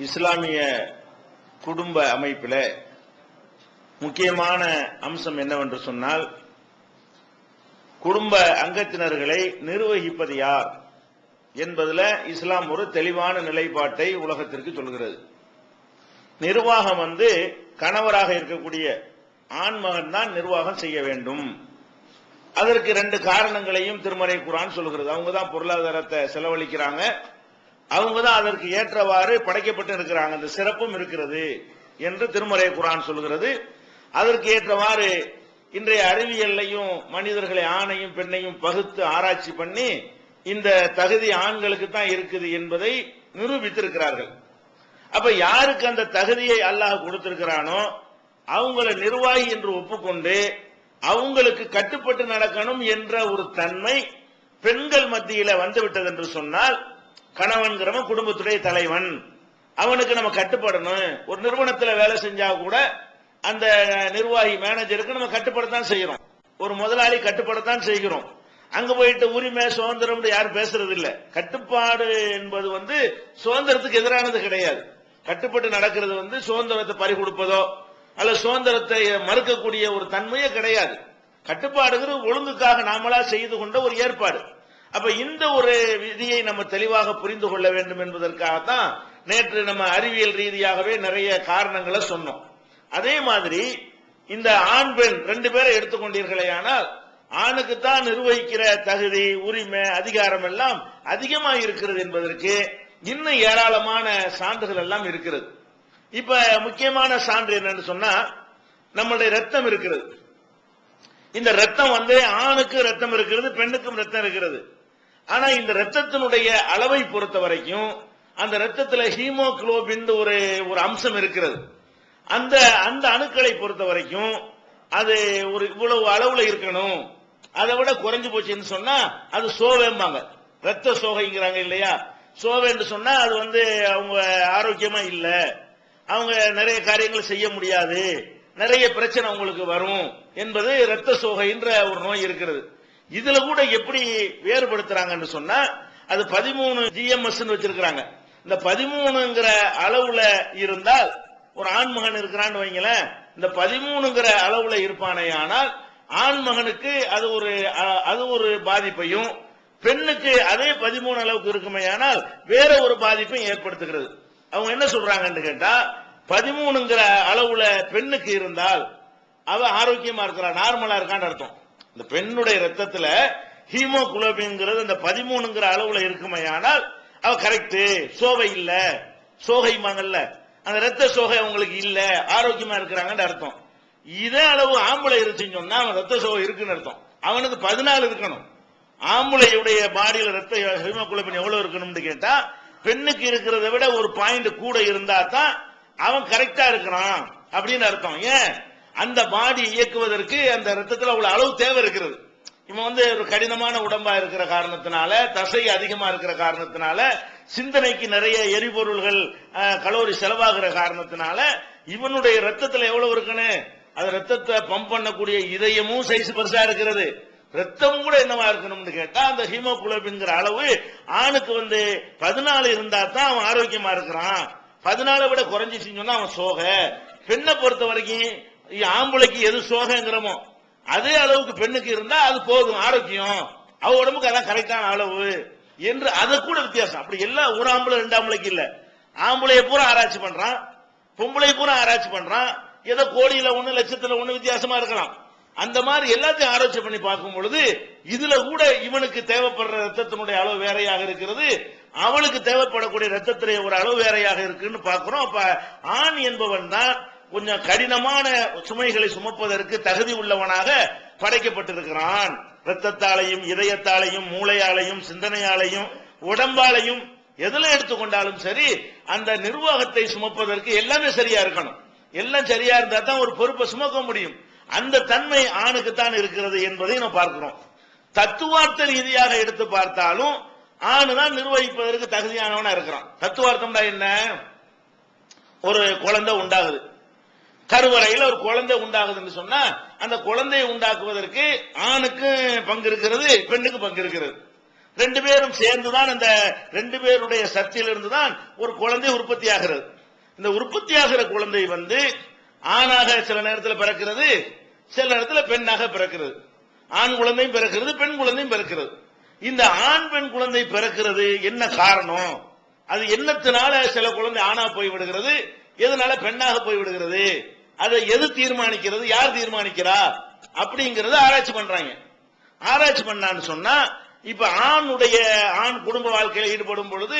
இஸ்லாமிய குடும்ப அமைப்பில் முக்கியமான அம்சம் என்னவென்று சொன்னால், குடும்ப அங்கத்தினர்களை நிர்வகிப்பது யார் என்பதில் இஸ்லாம் ஒரு தெளிவான நிலைப்பாட்டை உலகத்திற்கு சொல்கிறது. நிர்வாகம் கணவராக இருக்கக்கூடிய ஆண்மகன் தான் நிர்வாகம் செய்ய வேண்டும். அதற்கு 2 காரணங்களையும் திருமறை குர்ஆன் சொல்கிறது. அவங்க தான் பொருளாதாரத்தை செலவழிக்கிறாங்க, அவங்க தான் அதற்கு ஏற்றவாறு படைக்கப்பட்டு இருக்கிறாங்க, அந்த சிறப்பும் இருக்கிறது என்று திருமறை குர்ஆன் சொல்கிறது. அதற்கு ஏற்றவாறு இன்றைய அறிவியல்லையும் மனிதர்களை ஆணையும் பெண்ணையும் பகுத்து ஆராய்ச்சி பண்ணி இந்த தகுதி ஆண்களுக்கு தான் இருக்குது என்பதை நிரூபித்திருக்கிறார்கள். அப்ப யாருக்கு அந்த தகுதியை அல்லாஹ் கொடுத்திருக்கிறானோ அவங்களை நிர்வாகி என்று ஒப்புக்கொண்டு அவங்களுக்கு கட்டுப்பட்டு நடக்கணும் என்ற ஒரு தன்மை பெண்கள் மத்தியில வந்துவிட்டது என்று சொன்னால், கணவன்கிறவன் குடும்பத்துடைய தலைவன், அவனுக்கு நம்ம கட்டுப்படணும். ஒரு நிறுவனத்தில் வேலை செஞ்சா கூட அந்த நிர்வாகி மேனேஜருக்கு நம்ம கட்டுப்படத்தான் செய்யறோம். ஒரு முதலாளி கட்டுப்படத்தான் செய்கிறோம். அங்க போயிட்டு உரிமை சுதந்திரம் யாரும் பேசுறது இல்ல. கட்டுப்பாடு என்பது சுதந்திரத்துக்கு எதிரானது கிடையாது. கட்டுப்பட்டு நடக்கிறது சுதந்திரத்தை பறி கொடுப்பதோ அல்ல சுதந்திரத்தை மறுக்கக்கூடிய ஒரு தன்மையே கிடையாது. கட்டுப்பாடுங்கிறது ஒழுங்குக்காக நாமளா செய்து கொண்ட ஒரு ஏற்பாடு. அப்ப இந்த ஒரு விதியை நம்ம தெளிவாக புரிந்து கொள்ள வேண்டும் என்பதற்காகத்தான் நேற்று நம்ம அறிவியல் ரீதியாகவே நிறைய காரணங்களை சொன்னோம். அதே மாதிரி இந்த ஆண் பெண் 2 பேரை எடுத்துக்கொண்டீர்களே, ஆனால் ஆணுக்கு தான் நிர்வகிக்கிற தகுதி உரிமை அதிகாரம் எல்லாம் அதிகமாக இருக்கிறது என்பதற்கு இன்னும் ஏராளமான சான்றுகள் எல்லாம் இருக்கிறது. இப்ப முக்கியமான சான்று என்னன்னு சொன்னா, நம்மளுடைய ரத்தம் இருக்கிறது. இந்த ரத்தம் ஆணுக்கு ரத்தம் இருக்கிறது, பெண்ணுக்கும் ரத்தம் இருக்கிறது. ஆனா இந்த ரத்தத்தினுடைய அளவை பொறுத்த வரைக்கும் அந்த ரத்தத்துல ஹீமோகுளோபின் ஒரு அம்சம் இருக்கிறது. அந்த அந்த அணுக்களை பொறுத்த வரைக்கும் அது ஒரு இவ்வளவு அளவுல இருக்கணும். அதை விட குறைஞ்சு போச்சுன்னு சொன்னா அது சோவைம்பாங்க, ரத்த சோகைங்கிறாங்க இல்லையா. சோவை என்று சொன்னா அது அவங்க ஆரோக்கியமா இல்ல, அவங்க நிறைய காரியங்கள் செய்ய முடியாது, நிறைய பிரச்சனை உங்களுக்கு வரும் என்பது ரத்த சோகைன்ற ஒரு நோய் இருக்கிறது. இதுல கூட எப்படி வேறுபடுத்துறாங்கன்னு சொன்னா, அது 13 GMS வச்சிருக்கிறாங்க. இந்த 13ங்கிற அளவுல இருந்தால் ஒரு ஆண்மகன் இருக்கிறான்னு வைங்களேன், இந்த 13ங்கிற அளவுல இருப்பானே, ஆனால் ஆண்மகனுக்கு அது ஒரு பாதிப்பையும் பெண்ணுக்கு அதே 13 அளவுக்கு இருக்குமே ஆனால் வேற ஒரு பாதிப்பையும் ஏற்படுத்துகிறது. அவங்க என்ன சொல்றாங்கன்னு கேட்டா, 13ங்கிற அளவுல பெண்ணுக்கு இருந்தால் அவ ஆரோக்கியமா இருக்கிறா, நார்மலா இருக்கான்னு அர்த்தம். இந்த பெண்ணுடைய ரத்தத்துல ஹீமோகுளோபின்ங்கிறது இந்த 13ங்கிற அளவுல இருக்குமே ஆனால் அவ கரெக்ட், சோகை இல்ல, சோகைமாங்கல்ல, அந்த ரத்த சோகை அவங்களுக்கு இல்ல, ஆரோக்கியமா இருக்கிறாங்கன்னு அர்த்தம். இதே அளவு ஆம்பளை இருந்துச்சுன்னு சொன்னா அவன் ரத்த சோகை இருக்குன்னு அர்த்தம். அவனுக்கு 14 இருக்கணும். ஆம்பளையுடைய பாடியில ரத்த ஹீமோகுளோபின் எவ்வளவு இருக்கணும்னு கேட்டா, பெண்ணுக்கு இருக்கிறத விட ஒரு பாயிண்ட் கூட இருந்தா தான் அவன் கரெக்டா இருக்கிறான் அப்படின்னு அர்த்தம். ஏன், அந்த பாடி இயக்குவதற்கு அந்த ரத்தத்தில் அவ்வளவு அளவு தேவை இருக்கிறது. இவன் ஒரு கடினமான உடம்பா இருக்கிற காரணத்தினால, தசை அதிகமா இருக்கிற காரணத்தினால, சிந்தனைக்கு நிறைய எரிபொருள்கள் கலோரி செலவாகிற காரணத்தினால இவனுடைய ரத்தத்தில் எவ்வளவு இருக்குன்னு, அது ரத்தத்தை பம்ப் பண்ணக்கூடிய இதயமும் சைஸ் பெருசா இருக்கிறது. ரத்தம் கூட என்னவா இருக்கணும்னு கேட்டா அந்த ஹீமோகுளோபின்ங்கிற அளவு ஆணுக்கு 14 இருந்தா தான் அவன் ஆரோக்கியமா இருக்கிறான். 14 விட குறைஞ்சிச்சுன்னு சொன்னா அவன் சோகை. பெண்ணை பொறுத்த வரைக்கும் ஆம்பளைக்கு எது சோகைங்கிறமோ அதே அளவுக்கு பெண்ணுக்கு இருந்தா அது போதும், ஆரோக்கியம், அவ உடம்புக்கு அதான் கரெக்டான அளவு என்று அதை கூட வித்தியாசம். அப்படி எல்லாம் ஒரு ஆம்பளை 2 ஆம்பளைக்கு இல்ல. ஆம்பளைய பூரா ஆராய்ச்சி பண்றான், பொம்பளை பூரா ஆராய்ச்சி பண்றான். ஏதோ கோடியில 1 லட்சத்துல 1 வித்தியாசமா இருக்கலாம். அந்த மாதிரி எல்லாத்தையும் ஆராய்ச்சி பண்ணி பார்க்கும் பொழுது இதுல கூட இவனுக்கு தேவைப்படுற ரத்தத்தினுடைய அளவு வேறையாக இருக்கிறது, அவளுக்கு தேவைப்படக்கூடிய ரத்தத்தினுடைய ஒரு அளவு வேறையாக இருக்குன்னு பார்க்கிறோம். அப்ப ஆண் என்பவன் தான் கொஞ்சம் கடினமான சுமைகளை சுமப்பதற்கு தகுதி உள்ளவனாக படைக்கப்பட்டிருக்கிறான். ரத்தத்தாலையும் இதயத்தாலையும் மூளையாலையும் சிந்தனையாலையும் உடம்பாலையும் எதுல எடுத்துக்கொண்டாலும் சரி, அந்த நிர்வாகத்தை சுமப்பதற்கு எல்லாமே சரியா இருக்கணும். எல்லாம் சரியா இருந்தா தான் ஒரு பொறுப்பை சுமக்க முடியும். அந்த தன்மை ஆணுக்கு தான் இருக்கிறது என்பதை நாம் பார்க்கிறோம். தத்துவார்த்த ரீதியாக எடுத்து பார்த்தாலும் ஆணு தான் நிர்வகிப்பதற்கு தகுதியானவனா இருக்கிறான். தத்துவார்த்தம்டா என்ன, ஒரு குழந்தை உண்டாகுது, கருவறையில் ஒரு குழந்தை உண்டாகுதுன்னு சொன்னா அந்த குழந்தையை உண்டாக்குவதற்கு ஆணுக்கு பங்கு இருக்கிறது, பெண்ணுக்கு பங்கு இருக்கிறது. ரெண்டு பேரும் சேர்ந்துதான் அந்த ரெண்டு பேருடைய சக்தியிலிருந்து தான் ஒரு குழந்தை உற்பத்தி ஆகிறது. இந்த உற்பத்தி ஆகிற குழந்தை வந்து ஆணாக சில நேரத்தில் பிறக்கிறது, சில நேரத்தில் பெண்ணாக பிறக்கிறது. ஆண் குழந்தையும் பிறக்கிறது, பெண் குழந்தையும் பிறக்கிறது. இந்த ஆண் பெண் குழந்தை பிறக்கிறது என்ன காரணம்? அது என்னத்தினால சில குழந்தை ஆணா போய் விடுகிறது, எதனால பெண்ணாக போய் விடுகிறது, அதை எது தீர்மானிக்கிறது, யார் தீர்மானிக்கிறா அப்படிங்கறத ஆராய்ச்சி பண்றாங்க. ஆராய்ச்சி பண்ணான்னு சொன்னா, இப்ப ஆண் குடும்ப வாழ்க்கையில் ஈடுபடும் பொழுது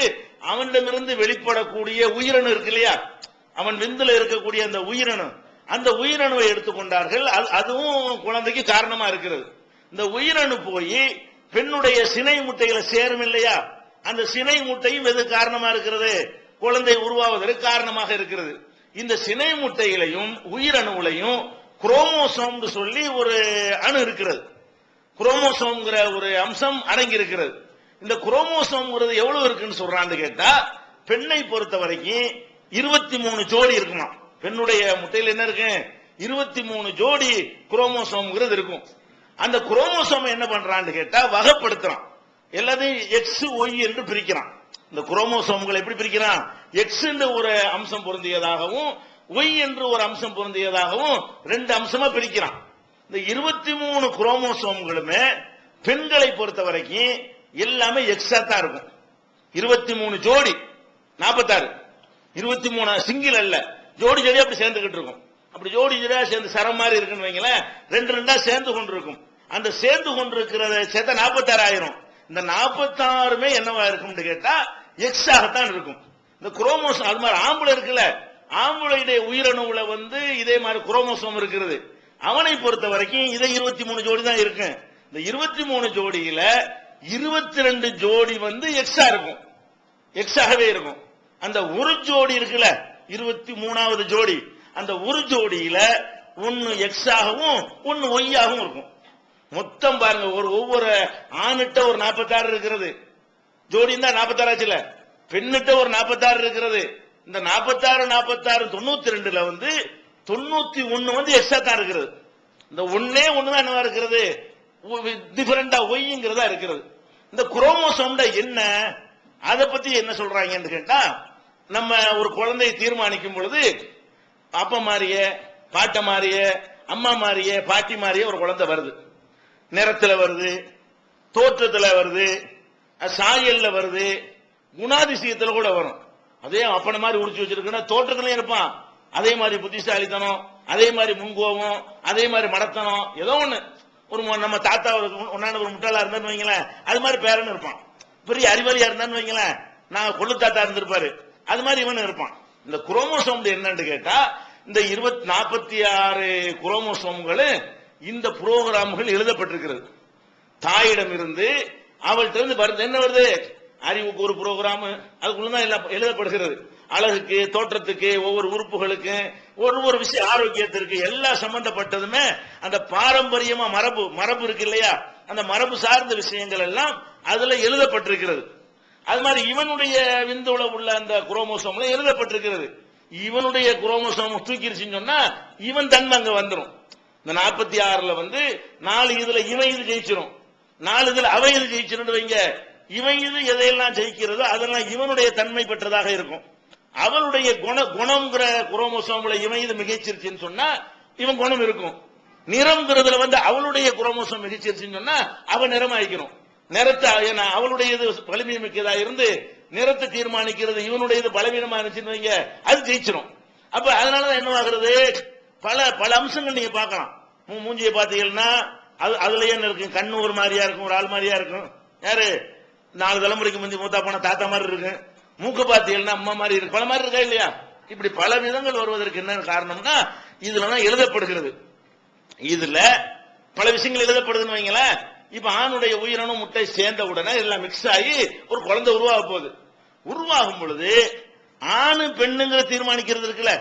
அவனிடமிருந்து வெளிப்படக்கூடிய உயிரணு இருக்கு இல்லையா, அவன் விந்துல இருக்கக்கூடிய அந்த உயிரணு, அந்த உயிரணுவை எடுத்துக்கொண்டார்கள். அதுவும் குழந்தைக்கு காரணமா இருக்கிறது. இந்த உயிரணு போய் பெண்ணுடைய சினை முட்டைகளை சேரும் இல்லையா, அந்த சினை முட்டையும் எது காரணமா இருக்கிறது, குழந்தை உருவாவதற்கு காரணமாக இருக்கிறது. இந்த சினை முட்டைகளையும் உயிரணுகளையும் குரோமோசோம் சொல்லி ஒரு அணு இருக்கிறது. குரோமோசோம்ங்கிற ஒரு அம்சம் அடங்கி இருக்கிறது. இந்த குரோமோசோம்ங்கிறது எவ்வளவு இருக்குன்னு சொல்றான்னு கேட்டா, பெண்ணை பொறுத்த வரைக்கும் 23 ஜோடி இருக்குமா. பெண்ணுடைய முட்டையில் என்ன இருக்கு, 23 ஜோடி குரோமோசோம்ங்கிறது இருக்கும். அந்த குரோமோசோம் என்ன பண்றான்னு கேட்டா வகைப்படுத்துறான். எல்லாத்தையும் எக்ஸ் ஒய் என்று பிரிக்கிறான். இந்த குரோமோசோம்களை எப்படி பிரிக்கிறான், எக்ஸ் என்ற ஒரு அம்சம் பொருந்தியதாகவும் ஒய் என்று ஒரு அம்சம் பொருந்தியதாகவும் ரெண்டு அம்சமா பிரிக்கிறான். இந்த 23 குரோமோசோம்களுமே பெண்களை பொறுத்த வரைக்கும் எல்லாமே எக்ஸா தான் இருக்கும். 23 ஜோடி 46, 23 சிங்கிள் அல்ல, ஜோடி ஜோடியா அப்படி சேர்ந்துகிட்டு இருக்கும். அப்படி ஜோடி ஜோடியா சேர்ந்து சரம் மாதிரி இருக்குன்னு வைங்களேன், ரெண்டு ரெண்டா சேர்ந்து கொண்டிருக்கும். அந்த சேர்ந்து கொண்டிருக்கிறத சேர்த்தா 46 ஆயிரும். இந்த 46மே என்னவா இருக்கும்னு கேட்டா எக்ஸ் ஆகத்தான் இருக்கும். இந்த குரோமோசோம் அது மாதிரி ஆம்பளை இருக்குல்ல, ஆம்பளையுடைய உயிரணுவுல வந்து இதே மாதிரி குரோமோசோம் இருக்கிறது. அவனை பொறுத்த வரைக்கும் இதை 23 ஜோடி தான் இருக்கு. இந்த 23 ஜோடியில 22 ஜோடி வந்து எக்ஸா இருக்கும், எக்ஸாகவே இருக்கும். அந்த ஒரு ஜோடி இருக்குல்ல, 23வது ஜோடி, அந்த ஒரு ஜோடியில ஒன்னு எக்ஸாகவும் ஒன்னு ஒய்யாகவும் இருக்கும். மொத்தம் பாருங்க, ஒவ்வொரு ஆணிட்ட ஒரு 46 இருக்கிறது, ஜோடி தான் 46 ஆச்சுல, பெண்ணிட்ட ஒரு 46 இருக்கிறது. இந்த 46 92ல வந்து 91 வந்து எக்ஸா தான் இருக்கிறது. இந்த ஒன்னே ஒண்ணுதான் என்னவா இருக்கிறது, டிஃபரெண்டா ஒய்ங்கிறதா இருக்கிறது. இந்த குரோமோசோம் என்ன, அதை பத்தி என்ன சொல்றாங்கன்னு கேட்டா, நம்ம ஒரு குழந்தையை தீர்மானிக்கும் பொழுது அப்பா மாறிய, பாட்ட மாறிய, அம்மா மாறிய, பாட்டி மாறிய ஒரு குழந்தை வருது. நிறத்துல வருது, தோற்றத்துல வருது, சாயல்ல வருது, குணாதிசயத்துல கூட வரும். அதே அப்பன மாதிரி உடிச்சு வச்சிருக்குன்னா தோற்றத்திலையும் இருப்பான், அதே மாதிரி புத்திசாலித்தனம், அதே மாதிரி முன்கோபம், அதே மாதிரி மடத்தனம், ஏதோ ஒண்ணு. ஒரு நம்ம தாத்தா ஒரு முட்டாளா இருந்தான்னு வைங்களேன், அது மாதிரி பேரன் இருப்பான். பெரிய அறிவாளியா இருந்தான்னு வைங்களேன், நான் கொள்ளு தாத்தா இருந்திருப்பாரு, அது மாதிரி இவன் இருப்பான். இந்த குரோமோசோம் என்னன்னு கேட்டா, இந்த 46 குரோமோசோம்கள் இந்த புரோகிராம்கள் எழுதப்பட்டிருக்கிறது. தாயிடம் இருந்து அவள்கிட்ட இருந்து வருது. என்ன வருது, அறிவுக்கு ஒரு புரோகிராம், அதுக்குள்ளதான் எல்லாம் எழுதப்படுகிறது. அழகுக்கு, தோற்றத்துக்கு, ஒவ்வொரு உறுப்புகளுக்கு, ஒரு விஷயம், ஆரோக்கியத்திற்கு, எல்லாம் சம்பந்தப்பட்டதுமே அந்த பாரம்பரியமா மரபு இருக்கு இல்லையா, அந்த மரபு சார்ந்த விஷயங்கள் எல்லாம் அதுல எழுதப்பட்டிருக்கிறது. அது மாதிரி இவனுடைய விந்துல உள்ள அந்த குரோமோசோம்ல எழுதப்பட்டிருக்கிறது. இவனுடைய குரோமோசோம் தூக்கிருச்சுன்னு சொன்னா இவன் தன்மை அங்க வந்துடும். இந்த 46ல வந்து 4 இதுல இவன் இது ஜெயிச்சிடும், 4 இதுல அவன் இது ஜெயிச்சிருந்து வைங்க. இவன் இது எதையெல்லாம் ஜெயிக்கிறதோ அதெல்லாம் இவனுடைய தன்மை பெற்றதாக இருக்கும். அவனுடைய குணம்ங்கிற குரோமோசோம்ல இவன் இது மிகச்சிருச்சுன்னு சொன்னா இவன் குணம் இருக்கும். நிறம்ங்கிறதுல வந்து அவளுடைய குரோமோசோம் மிகச்சிருச்சுன்னு சொன்னா அவன் நிறமாயிக்கணும். நிறத்தை அவளுடைய இது வலிமை மிக்கதா இருந்து நிறத்தை தீர்மானிக்கிறது இவனுடைய இது பலவீனமா இருந்துச்சுன்னு வைங்க, அது ஜெயிச்சிடும். அப்ப அதனாலதான் என்னவாகிறது, பல அம்சங்கள் நீங்க பார்க்கலாம். மூஞ்சியை பார்த்தீங்கன்னா அதுல என்ன இருக்கு, கண்ணு ஒரு மாதிரியா இருக்கும், ஒரு ஆள் மாதிரியா இருக்கும். யாரு 4 தலைமுறைக்கு முந்தி மூத்தா போன தாத்தா மாதிரி இருக்கு. மூக்க பார்த்தீங்கன்னா அம்மா மாதிரி இருக்கு, பல மாதிரி இருக்கா இல்லையா. இப்படி பல விதங்கள் வருவதற்கு என்ன காரணம்னா இதுல எழுதப்படுகிறது. இதுல பல விஷயங்கள் எழுதப்படுதுன்னு வைங்களேன். இப்ப ஆணுடைய உயிரணும் முட்டை சேர்ந்த உடனே எல்லாம் மிக்ஸ் ஆகி ஒரு குழந்தை உருவாக போகுது. உருவாகும் பொழுது ஆணு பெண்ணுங்கிற தீர்மானிக்கிறது இருக்குல்ல,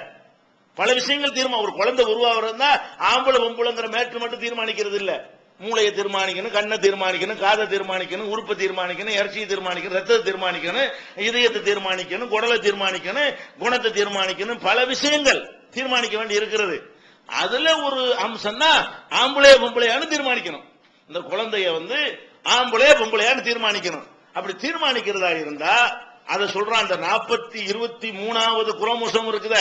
பல விஷயங்கள் ஒரு குழந்தை உருவாகிறதா ஆம்பளை பொம்பளைங்கிற மேற்று மட்டும் தீர்மானிக்கிறது இல்ல. மூளையை தீர்மானிக்கணும், கண்ணை தீர்மானிக்கணும், காதை தீர்மானிக்கணும், உறுப்பை தீர்மானிக்கணும், இறைச்சியை தீர்மானிக்கணும், ரத்தத்தை தீர்மானிக்கணும், இதயத்தை தீர்மானிக்கணும், குடலை தீர்மானிக்கணும், குணத்தை தீர்மானிக்கணும், பல விஷயங்கள் தீர்மானிக்க வேண்டி இருக்கிறது. அதுல ஒரு அம்சம் தான் ஆம்பளை பொம்பளையானு தீர்மானிக்கணும். இந்த குழந்தைய வந்து ஆம்பளையா பொம்பளையான்னு தீர்மானிக்கணும். அப்படி தீர்மானிக்கிறதா இருந்தா அதை சொல்றான். அந்த 23வது குரோமோசோம் இருக்குத,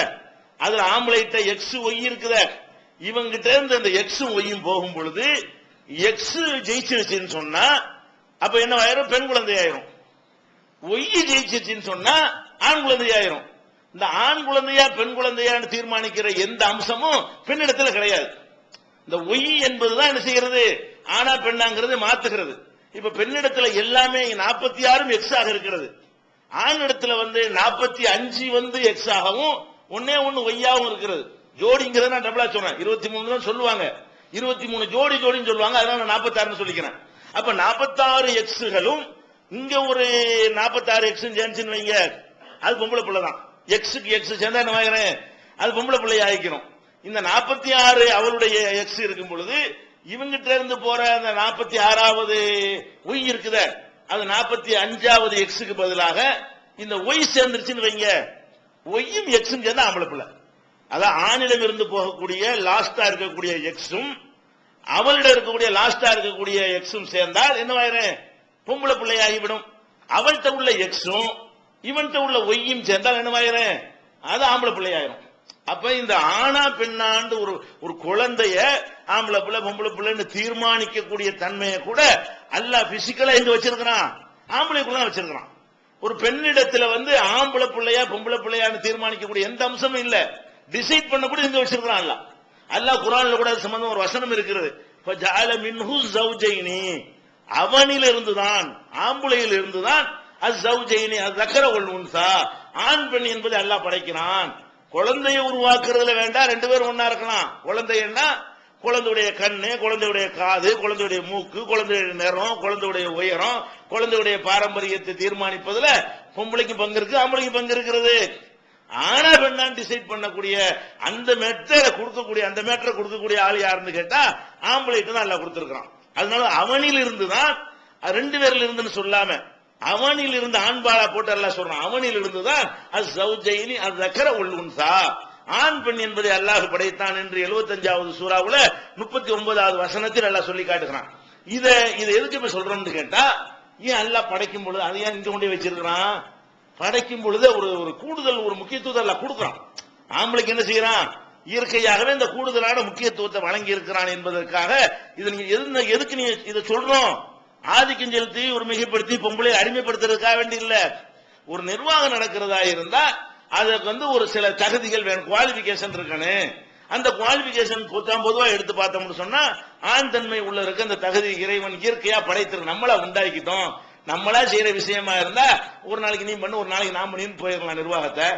அதுல ஆம்பளைட்ட எக்ஸ் ஒய் இருக்குத, இவங்கிட்ட இருந்து அந்த எக்ஸும் ஒய்யும் போகும் பொழுது எக்ஸ் ஜெயிச்சிருச்சுன்னு சொன்னா அப்ப என்ன ஆயிரும்? பெண் குழந்தை ஆயிரும். ஒய் ஜெயிச்சிருச்சுன்னு சொன்னா ஆண் குழந்தை ஆயிரும். இந்த ஆண் குழந்தையா பெண் குழந்தையான்னு தீர்மானிக்கிற எந்த அம்சமும் பெண்ணிடத்துல கிடையாது. இந்த ஒய் என்பதுதான் என்ன செய்கிறது? ஆனா பெண்ணாங்கிறது மாத்துகிறது. இப்ப பெண்ணிடத்துல எல்லாமே 46 எக்ஸ் ஆக இருக்கிறது. ஆண் இடத்துல 45 எக்ஸ் ஆகவும் ஒன்னே ஒன்னு ஒய்யாவும் இருக்கிறது. ஜோடிங்கிறத நான் டபுளா சொன்னேன். 23 தான் சொல்லுவாங்க, 23 ஜோடி ஜோடின்னு சொல்லுவாங்க. அதனால 46 சொல்லிக்கிறேன். அப்ப 46 எக்ஸ்களும் இங்க ஒரு 46 எக்ஸ் சேர்ந்துன்னு வைங்க, அது பொம்பளை பிள்ளை தான். எக்ஸுக்கு எக்ஸ் சேர்ந்தா என்ன வாங்குறேன்? அது பொம்பளை பிள்ளை ஆகிக்கணும். இந்த 46 அவளுடைய எக்ஸ் இருக்கும் பொழுது இவங்கிட்ட இருந்து போற அந்த 46வது ஒய் இருக்குத, அது 45வது எக்ஸுக்கு பதிலாக இந்த ஒய் சேர்ந்துருச்சுன்னு வைங்க, ஒய்யும் எக்ஸும் சேர்ந்தா ஆம்பளை பிள்ளை. அதான் ஆணிடம் இருந்து போகக்கூடிய லாஸ்டா இருக்கக்கூடிய எக்ஸும் அவளிடம் இருக்கக்கூடிய லாஸ்டா இருக்கக்கூடிய எக்ஸும் சேர்ந்தால் என்ன ஆயிரும்? பொம்பளை பிள்ளையாகிவிடும். அவள்கிட்ட உள்ள எக்ஸும் இவன்கிட்ட உள்ள ஒய்யும் சேர்ந்தால் என்ன ஆயிரும்? அது ஆம்பளை பிள்ளையாயிரும். அப்ப இந்த ஆணா பெண்ணாண்டு ஒரு குழந்தைய ஆம்பளை பிள்ளை பொம்பளை பிள்ளைன்னு தீர்மானிக்கக்கூடிய தன்மையை கூட அல்லாஹ் பிசிக்கலா எங்க வச்சிருக்கிறான்? ஆம்பளைக்குள்ள வச்சிருக்கிறான். ஒரு பெண்ணிடத்துல ஆம்பளை பிள்ளையா பொம்பளை பிள்ளையான்னு தீர்மானிக்கக்கூடிய எந்த அம்சமும் இல்ல, டிசைட் பண்ணக்கூடிய எங்க வச்சிருக்கிறான் அல்லாஹ். அல்லாஹ் குர்ஆன்ல கூட சம்பந்தம் ஒரு வசனம் இருக்கிறது. ஃபஜஅல மின்ஹு ஸௌஜைனி, அவனில் இருந்துதான் ஆம்பளையில் இருந்துதான் அஸ்ஸௌஜைனி அஸ்ஸக்கர வல் உன்ஸா, ஆண் பெண் என்பதை அல்லாஹ் படைக்கிறான். குழந்தையை உருவாக்குறதுல வேண்டாம், ரெண்டு பேரும் ஒன்னா இருக்கலாம். குழந்தைன்னா குழந்தையுடைய கண்ணு, குழந்தையுடைய காது, குழந்தையுடைய மூக்கு, குழந்தையுடைய நிறம், குழந்தையுடைய உயரம், குழந்தையுடைய பாரம்பரியத்தை தீர்மானிப்பதுல பொம்பளைக்கு பங்கு இருக்கு, ஆம்பளைக்கு பங்கு இருக்கிறது. ஆனா பெண்ணான் டிசைட் பண்ணக்கூடிய அந்த மேட்டரை கொடுக்கக்கூடிய ஆள் யாருன்னு கேட்டா ஆம்பளைட்டு தான் எல்லாம் கொடுத்திருக்கான். அதனால அவனில் இருந்துதான், ரெண்டு பேர்ல இருந்துன்னு சொல்லாம அவனில் இருந்து ஆண்பாளா போட்டு எல்லாம் சொல்றான். அவனில் இருந்துதான் அஸ்ஸௌஜைனி அஸ்ஸக்கர வல் உன்ஸா, ஆண் பெண் என்பதை அல்லாஹ் படைத்தான் என்று 75வது சூராவுல 39வது வசனத்தில் அல்லாஹ் சொல்லி காட்டுகிறான். இதை எதுக்கு இப்ப சொல்றோம்னு கேட்டா, ஏன் அல்லாஹ் படைக்கும் பொழுது அதை ஏன் இங்க கொண்டு வச்சிருக்கிறான்? படைக்கும் பொழுது ஒரு கூடுதல் ஒரு முக்கியத்துவத்தை எல்லாம் கொடுக்கிறான். ஆம்பளைக்கு என்ன செய்யறான்? இயற்கையாகவே இந்த கூடுதலான முக்கியத்துவத்தை வழங்கி இருக்கிறான் என்பதற்காக எதுக்கு நீ இதை சொல்றோம்? ஆதிக்கம் செலுத்தி ஒரு மிகைப்படுத்தி பொம்பளை அடிமைப்படுத்துறதுக்காக வேண்டி இல்ல. ஒரு நிர்வாகம் நடக்கிறதா இருந்தா அதுக்கு ஒரு சில தகுதிகள் வேணும், குவாலிபிகேஷன் இருக்கணும். அந்த குவாலிபிகேஷன் பொதுவா எடுத்து பார்த்தோம்னு சொன்னா ஆண் தன்மை உள்ள இருக்க அந்த தகுதி இறைவன் இயற்கையா படைத்திருக்கு, நம்மளா உண்டாக்கிட்டோம். நம்மளா செய்யற விஷயமா இருந்தா ஒரு நாளைக்கு நீ பண்ணு, ஒரு நாளைக்கு நான் பண்ணின்னு போயிடலாம். நிர்வாகத்தை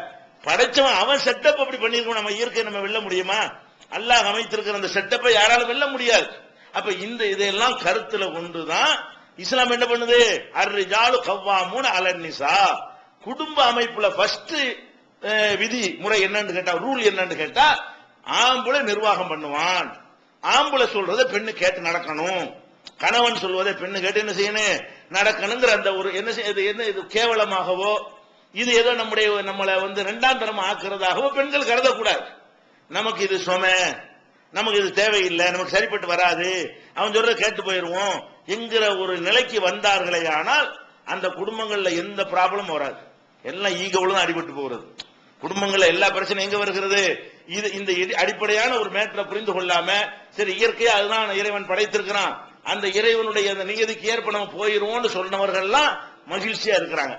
படைச்சவன் அவன் செட்டப் அப்படி பண்ணிருக்கோம். நம்ம இயற்கை நம்ம வெல்ல முடியுமா? அல்லாஹ் அமைத்திருக்கிற அந்த செட்டப்பை யாராலும் வெல்ல முடியாது. அப்ப இதெல்லாம் கருத்துல கொண்டுதான் இஸ்லாம் என்ன பண்ணுது? அர்ரிஜாலு கவ்வாமூன அலன் நிசா, குடும்ப அமைப்புல ஃபர்ஸ்ட் விதி முறை என்னன்னு கேட்டா, ரூல் என்னன்னு கேட்டா, ஆம்பளை நிர்வாகம் பண்ணுவான், ஆம்பளை சொல்றதை பெண்ணு கேட்டு நடக்கணும், கணவன் சொல்வதை பெண்ணு கேட்டு என்ன செய்யணும், நடக்கணுங்கிற அந்த ஒரு என்ன இது கேவலமாகவோ இது ஏதோ நம்மளை இரண்டாம் தரம் ஆக்குறதாகவோ பெண்கள் கருதக்கூடாது. நமக்கு இது சும, நமக்கு இது தேவையில்லை, நமக்கு சரிப்பட்டு வராது, அவன் சொல்றத கேட்டு போயிருவோம் என்கிற ஒரு நிலைக்கு வந்தார்களே ஆனால் அந்த குடும்பங்கள்ல எந்த ப்ராப்ளமும் வராது. எல்லாம் ஈகோல தான் அடிபட்டு போகிறது. குடும்பங்கள்ல எல்லா பிரச்சனையும் எங்க வருகிறது? இந்த அடிப்படையான ஒரு மேட்டரை புரிந்து கொள்ளாம, சரி இயற்கையா அதுதான் இறைவன் படைத்திருக்கிறான், அந்த இறைவனுடைய அந்த நியதிக்கு ஏற்ப நம்ம போயிருவோம்னு சொன்னவர்கள்லாம் மகிழ்ச்சியா இருக்கிறாங்க,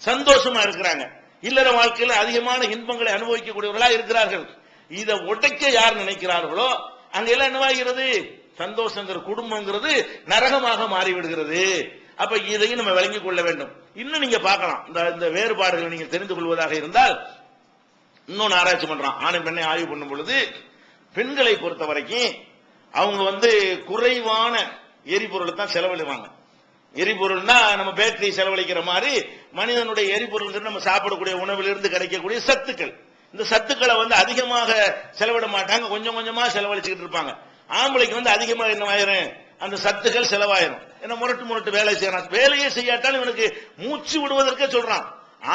சந்தோஷமா இருக்கிறாங்க, இல்லற வாழ்க்கையில அதிகமான இன்பங்களை அனுபவிக்கக்கூடியவர்களா இருக்கிறார்கள். இதை உடைக்க யார் நினைக்கிறார்களோ அங்க எல்லாம் என்னவாகிறது? சந்தோஷங்கிற குடும்பங்கிறது நரகமாக மாறிவிடுகிறது. அப்ப இதையும் நம்ம விளங்கிக் கொள்ள வேண்டும். இன்னும் நீங்க பார்க்கலாம், இந்த வேறுபாடுகளை நீங்க தெரிந்து கொள்வதாக இருந்தால் இன்னொன்னு ஆராய்ச்சி பண்றான். ஆணை பெண்ணை ஆய்வு பண்ணும் பொழுது பெண்களை பொறுத்த வரைக்கும் அவங்க குறைவான எரிபொருளை தான் செலவழிவாங்க. எரிபொருள்னா நம்ம பேட்டரி செலவழிக்கிற மாதிரி மனிதனுடைய எரிபொருள் நம்ம சாப்பிடக்கூடிய உணவிலிருந்து கிடைக்கக்கூடிய சத்துக்கள், இந்த சத்துக்களை அதிகமாக செலவிட மாட்டாங்க, கொஞ்சம் கொஞ்சமா செலவழிச்சுக்கிட்டு இருப்பாங்க. ஆம்பளைக்கு அதிகமாக என்ன ஆயிரும்? அந்த சத்துக்கள் செலவாயிரும். ஏன்னா முரட்டு வேலை செய்யறான். வேலையே செய்யாட்டாலும் இவனுக்கு மூச்சு விடுவதற்கே சொல்றான்.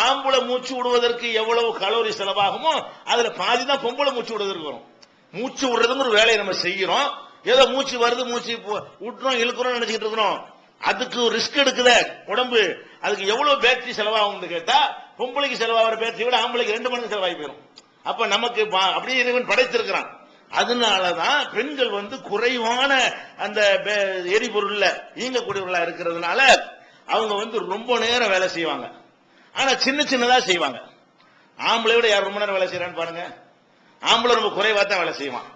ஆம்பளை மூச்சு விடுவதற்கு எவ்வளவு கலோரி செலவாகுமோ அதுல பாதி தான் பொம்பளை மூச்சு விடுவதற்கு வரும். மூச்சு விடுறதுக்கு ஒரு வேலையை நம்ம செய்யறோம், ஏதோ மூச்சு வருது, மூச்சு விட்டுறோம் இழுக்கிறோம் நினைச்சுக்கிட்டு இருக்கிறோம். அதுக்கு ரிஸ்க் எடுக்குத உடம்பு, அதுக்கு எவ்வளவு பேட்டரி செலவாகும் கேட்டா பொம்பளைக்கு செலவாகிற பேட்டரி விட ஆம்பளைக்கு 2 மடங்கு செலவாகி போயிடும். அப்ப நமக்கு அப்படியே இறைவன் படைத்திருக்கிறான். அதனாலதான் பெண்கள் குறைவான அந்த எரிபொருள்ல இயங்கக்கூடியவர்களா இருக்கிறதுனால அவங்க ரொம்ப நேரம் வேலை செய்வாங்க. ஆனா சின்ன சின்னதா செய்வாங்க. ஆம்பளை விட யார் ரொம்ப நேரம் வேலை செய்யறான்னு பாருங்க. ஆம்பளை ரொம்ப குறைவா தான் வேலை செய்வான்.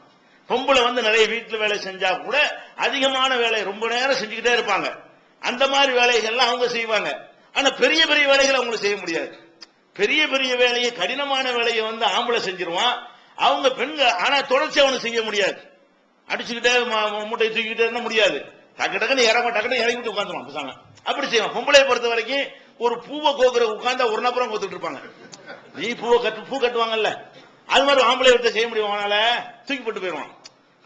பொம்பளை நிறைய வீட்டுல வேலை செஞ்சா கூட அதிகமான வேலை ரொம்ப நேரம் செஞ்சுக்கிட்டே இருப்பாங்க. அந்த மாதிரி வேலைகள்லாம் அவங்க செய்வாங்க. ஆனா பெரிய பெரிய வேலைகளை அவங்களுக்கு செய்ய முடியாது. பெரிய பெரிய வேலையை, கடினமான வேலையை ஆம்பளை செஞ்சிருவான். அவங்க பெண்கள் ஆனா தொடர்ச்சி அவனுக்கு செய்ய முடியாது. அடிச்சுக்கிட்டே மூட்டை தூக்கிட்டே இருந்தா முடியாது. டக்கு டக்குன்னு இறங்கி விட்டு உட்காந்துருவான் பேசாம. அப்படி செய்வான். பொம்பளையை பொறுத்த வரைக்கும் ஒரு பூவை கோக்குற உட்கார்ந்தா ஒரு நபரம் கோத்துட்டு இருப்பாங்க. நீ பூ கட்டுவாங்கல்ல, அது மாதிரி ஆம்பளை எடுத்து செய்ய முடியும். அவனால தூக்கி போட்டு போயிடுவான்.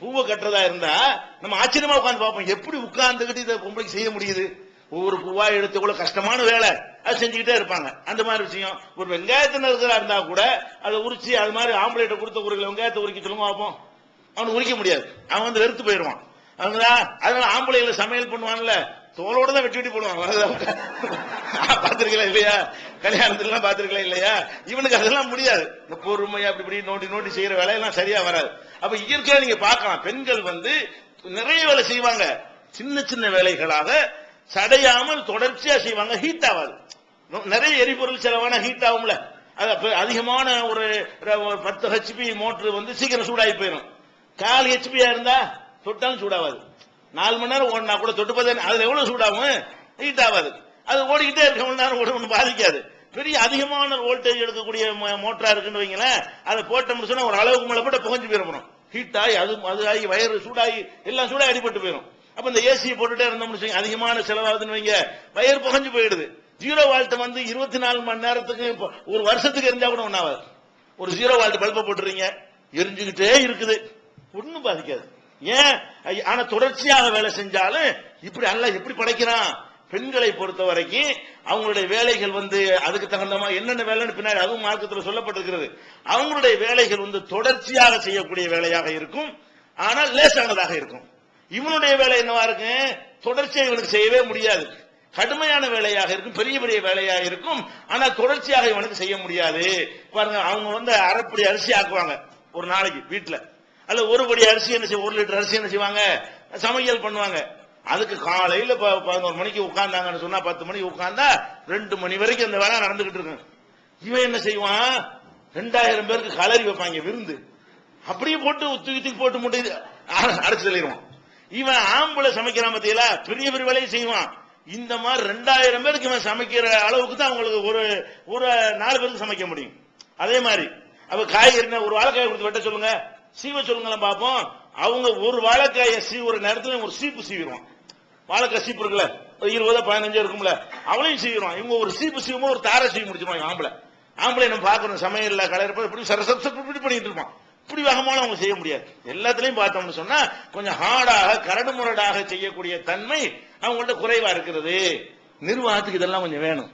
பூவை கட்டுறதா இருந்தா நம்ம ஆச்சரியமா உட்காந்து பார்ப்போம், எப்படி உட்கார்ந்துகிட்டு இதை பொம்பளைக்கு செய்ய முடியுது. ஒவ்வொரு பூவா எடுத்து கூட கஷ்டமான வேலை அது செஞ்சுக்கிட்டே இருப்பாங்க. அந்த மாதிரி விஷயம். ஒரு வெங்காயத்தின் இருக்கிறா இருந்தா கூட அதை உரிச்சு அது மாதிரி ஆம்பளைட்ட கொடுத்த ஒரு வெங்காயத்தை உரிக்க சொல்லுங்க பார்ப்போம். அவனு உரிக்க முடியாது. அவன் வெறுத்து போயிடுவான். அதனால ஆம்பளைகளை சமையல் பண்ணுவான்ல, தோலோட தான் வெட்டி போடுவாங்க. பாத்திருக்கலாம் இல்லையா, கல்யாணத்துல பாத்திருக்கலாம் இல்லையா. இவனுக்கு அதெல்லாம் முடியாது. பொறுமையா அப்படி நோண்டி செய்யற வேலையெல்லாம் சரியா வராது. அப்ப இயற்கையா நீங்க பார்க்கலாம், பெண்கள் நிறைய வேலை செய்வாங்க. சின்ன சின்ன வேலைகளாக சடையாமல் தொடர்ச்சியா செய்வாங்க. ஹீட் ஆகாது. நிறைய எரிபொருள் செலவான ஹீட் ஆகும்ல. அதிகமான ஒரு 10 HP மோட்டர் சீக்கிரம் சூடாகி போயிடும். 4 HP இருந்தா தொட்டாலும் சூடாகாது. 4 மணி நேரம் ஓடினா கூட தொட்டு பார்த்தா அதுல எவ்வளவு சூடாகும், ஹீட் ஆகாது. அது ஓடிக்கிட்டே இருக்க மணி நேரம் ஒன்றும் பாதிக்காது. பெரிய அதிகமான வோல்டேஜ் எடுக்கக்கூடிய மோட்டரா இருக்குன்னு வைங்களேன், அதை போட்டோம்னு சொன்னா ஒரு அளவுக்கு மேல போட்டு புகஞ்சு போயிடும். ஹீட் ஆகி அது ஆகி வயிறு சூடாகி எல்லாம் சூடாகி அடிபட்டு போயிடும். அப்ப இந்த ஏசியை போட்டுட்டே இருந்தோம்னு அதிகமான செலவாகுதுன்னு வைங்க, வயிறு புகஞ்சு போயிடுது. 0 வால்ட் 24 மணி நேரத்துக்கு ஒரு வருஷத்துக்கு எரிஞ்சா கூட ஒண்ணாவது. ஒரு 0 வால்ட் பல்பை போட்டுறீங்க, எரிஞ்சுக்கிட்டே இருக்குது, ஒன்னும் பாதிக்காது. ஏன்? ஆனா தொடர்ச்சியாக வேலை செஞ்சாலும் இப்படி அல்ல எப்படி படைக்கிறான். பெண்களை பொறுத்த வரைக்கும் அவங்களுடைய வேலைகள் அதுக்கு தகுந்த என்னென்ன வேலைன்னு பின்னாடி அதுவும் மார்க்கத்தில் சொல்லப்பட்டிருக்கிறது. அவங்களுடைய வேலைகள் தொடர்ச்சியாக செய்யக்கூடிய வேலையாக இருக்கும். ஆனால் லேசானதாக இருக்கும். இவனுடைய வேலை என்னவா இருக்கு, தொடர்ச்சியாக இவனுக்கு செய்யவே முடியாது. கடுமையான வேலையாக இருக்கும், பெரிய பெரிய வேலையாக இருக்கும். ஆனா தொடர்ச்சியாக இவனுக்கு செய்ய முடியாது. பாருங்க, அவங்க அரைப்படி அரிசி ஆக்குவாங்க ஒரு நாளைக்கு வீட்டுல. அல்ல ஒரு படி அரிசி என்ன செய்ய, 1 லிட்டர் அரிசி என்ன செய்வாங்க, சமையல் பண்ணுவாங்க. அதுக்கு காலையில 11 மணிக்கு உட்கார்ந்தாங்கன்னு சொன்னா 10 மணிக்கு உட்கார்ந்தா 2 மணி வரைக்கும் அந்த வேலை நடந்துகிட்டு இருக்கு. இவன் என்ன செய்வான், 2000 பேருக்கு கலரி வைப்பாங்க விருந்து. அப்படியே போட்டு தூக்கி போட்டு முட்டை அடைச்சு தள்ளிடுவான். இவன் ஆம்பளை சமைக்கிறான் பத்தியில, பெரிய பெரிய வேலையை செய்வான். இந்த மாதிரி 2000 பேருக்கு இவன் சமைக்கிற அளவுக்கு தான் அவங்களுக்கு ஒரு 4 பேருக்கு சமைக்க முடியும். அதே மாதிரி அவ காய்கறி ஒரு வாழைக்காய் கொடுத்து வெட்ட சொல்லுங்க, சீவ சொல்லுங்களேன் பார்ப்போம். அவங்க ஒரு வாழைக்காயை சீவுற நேரத்தில் ஒரு சீப்பு சீவிடுவான். வாழைக்காய் சீப்பு இருக்குல்ல, 20 15 இருக்கும்ல, அவளையும் சீவிடுவான். இவங்க ஒரு சீப்பு சீவமா ஒரு தாரை சீவி முடிச்சிருவாங்க. ஆம்பளை நம்ம பார்க்கணும், சமையல்ல கலர் இப்படி இப்படி பண்ணிட்டு இருப்பான். இப்படி வேகமான அவங்க செய்ய முடியாது. எல்லாத்திலையும் பார்த்தோம்னு சொன்னா கொஞ்சம் ஹார்டாக கரடு முரடாக செய்யக்கூடிய தன்மை அவங்கள்ட்ட குறைவா இருக்கிறது. நிர்வாகத்துக்கு இதெல்லாம் கொஞ்சம் வேணும்.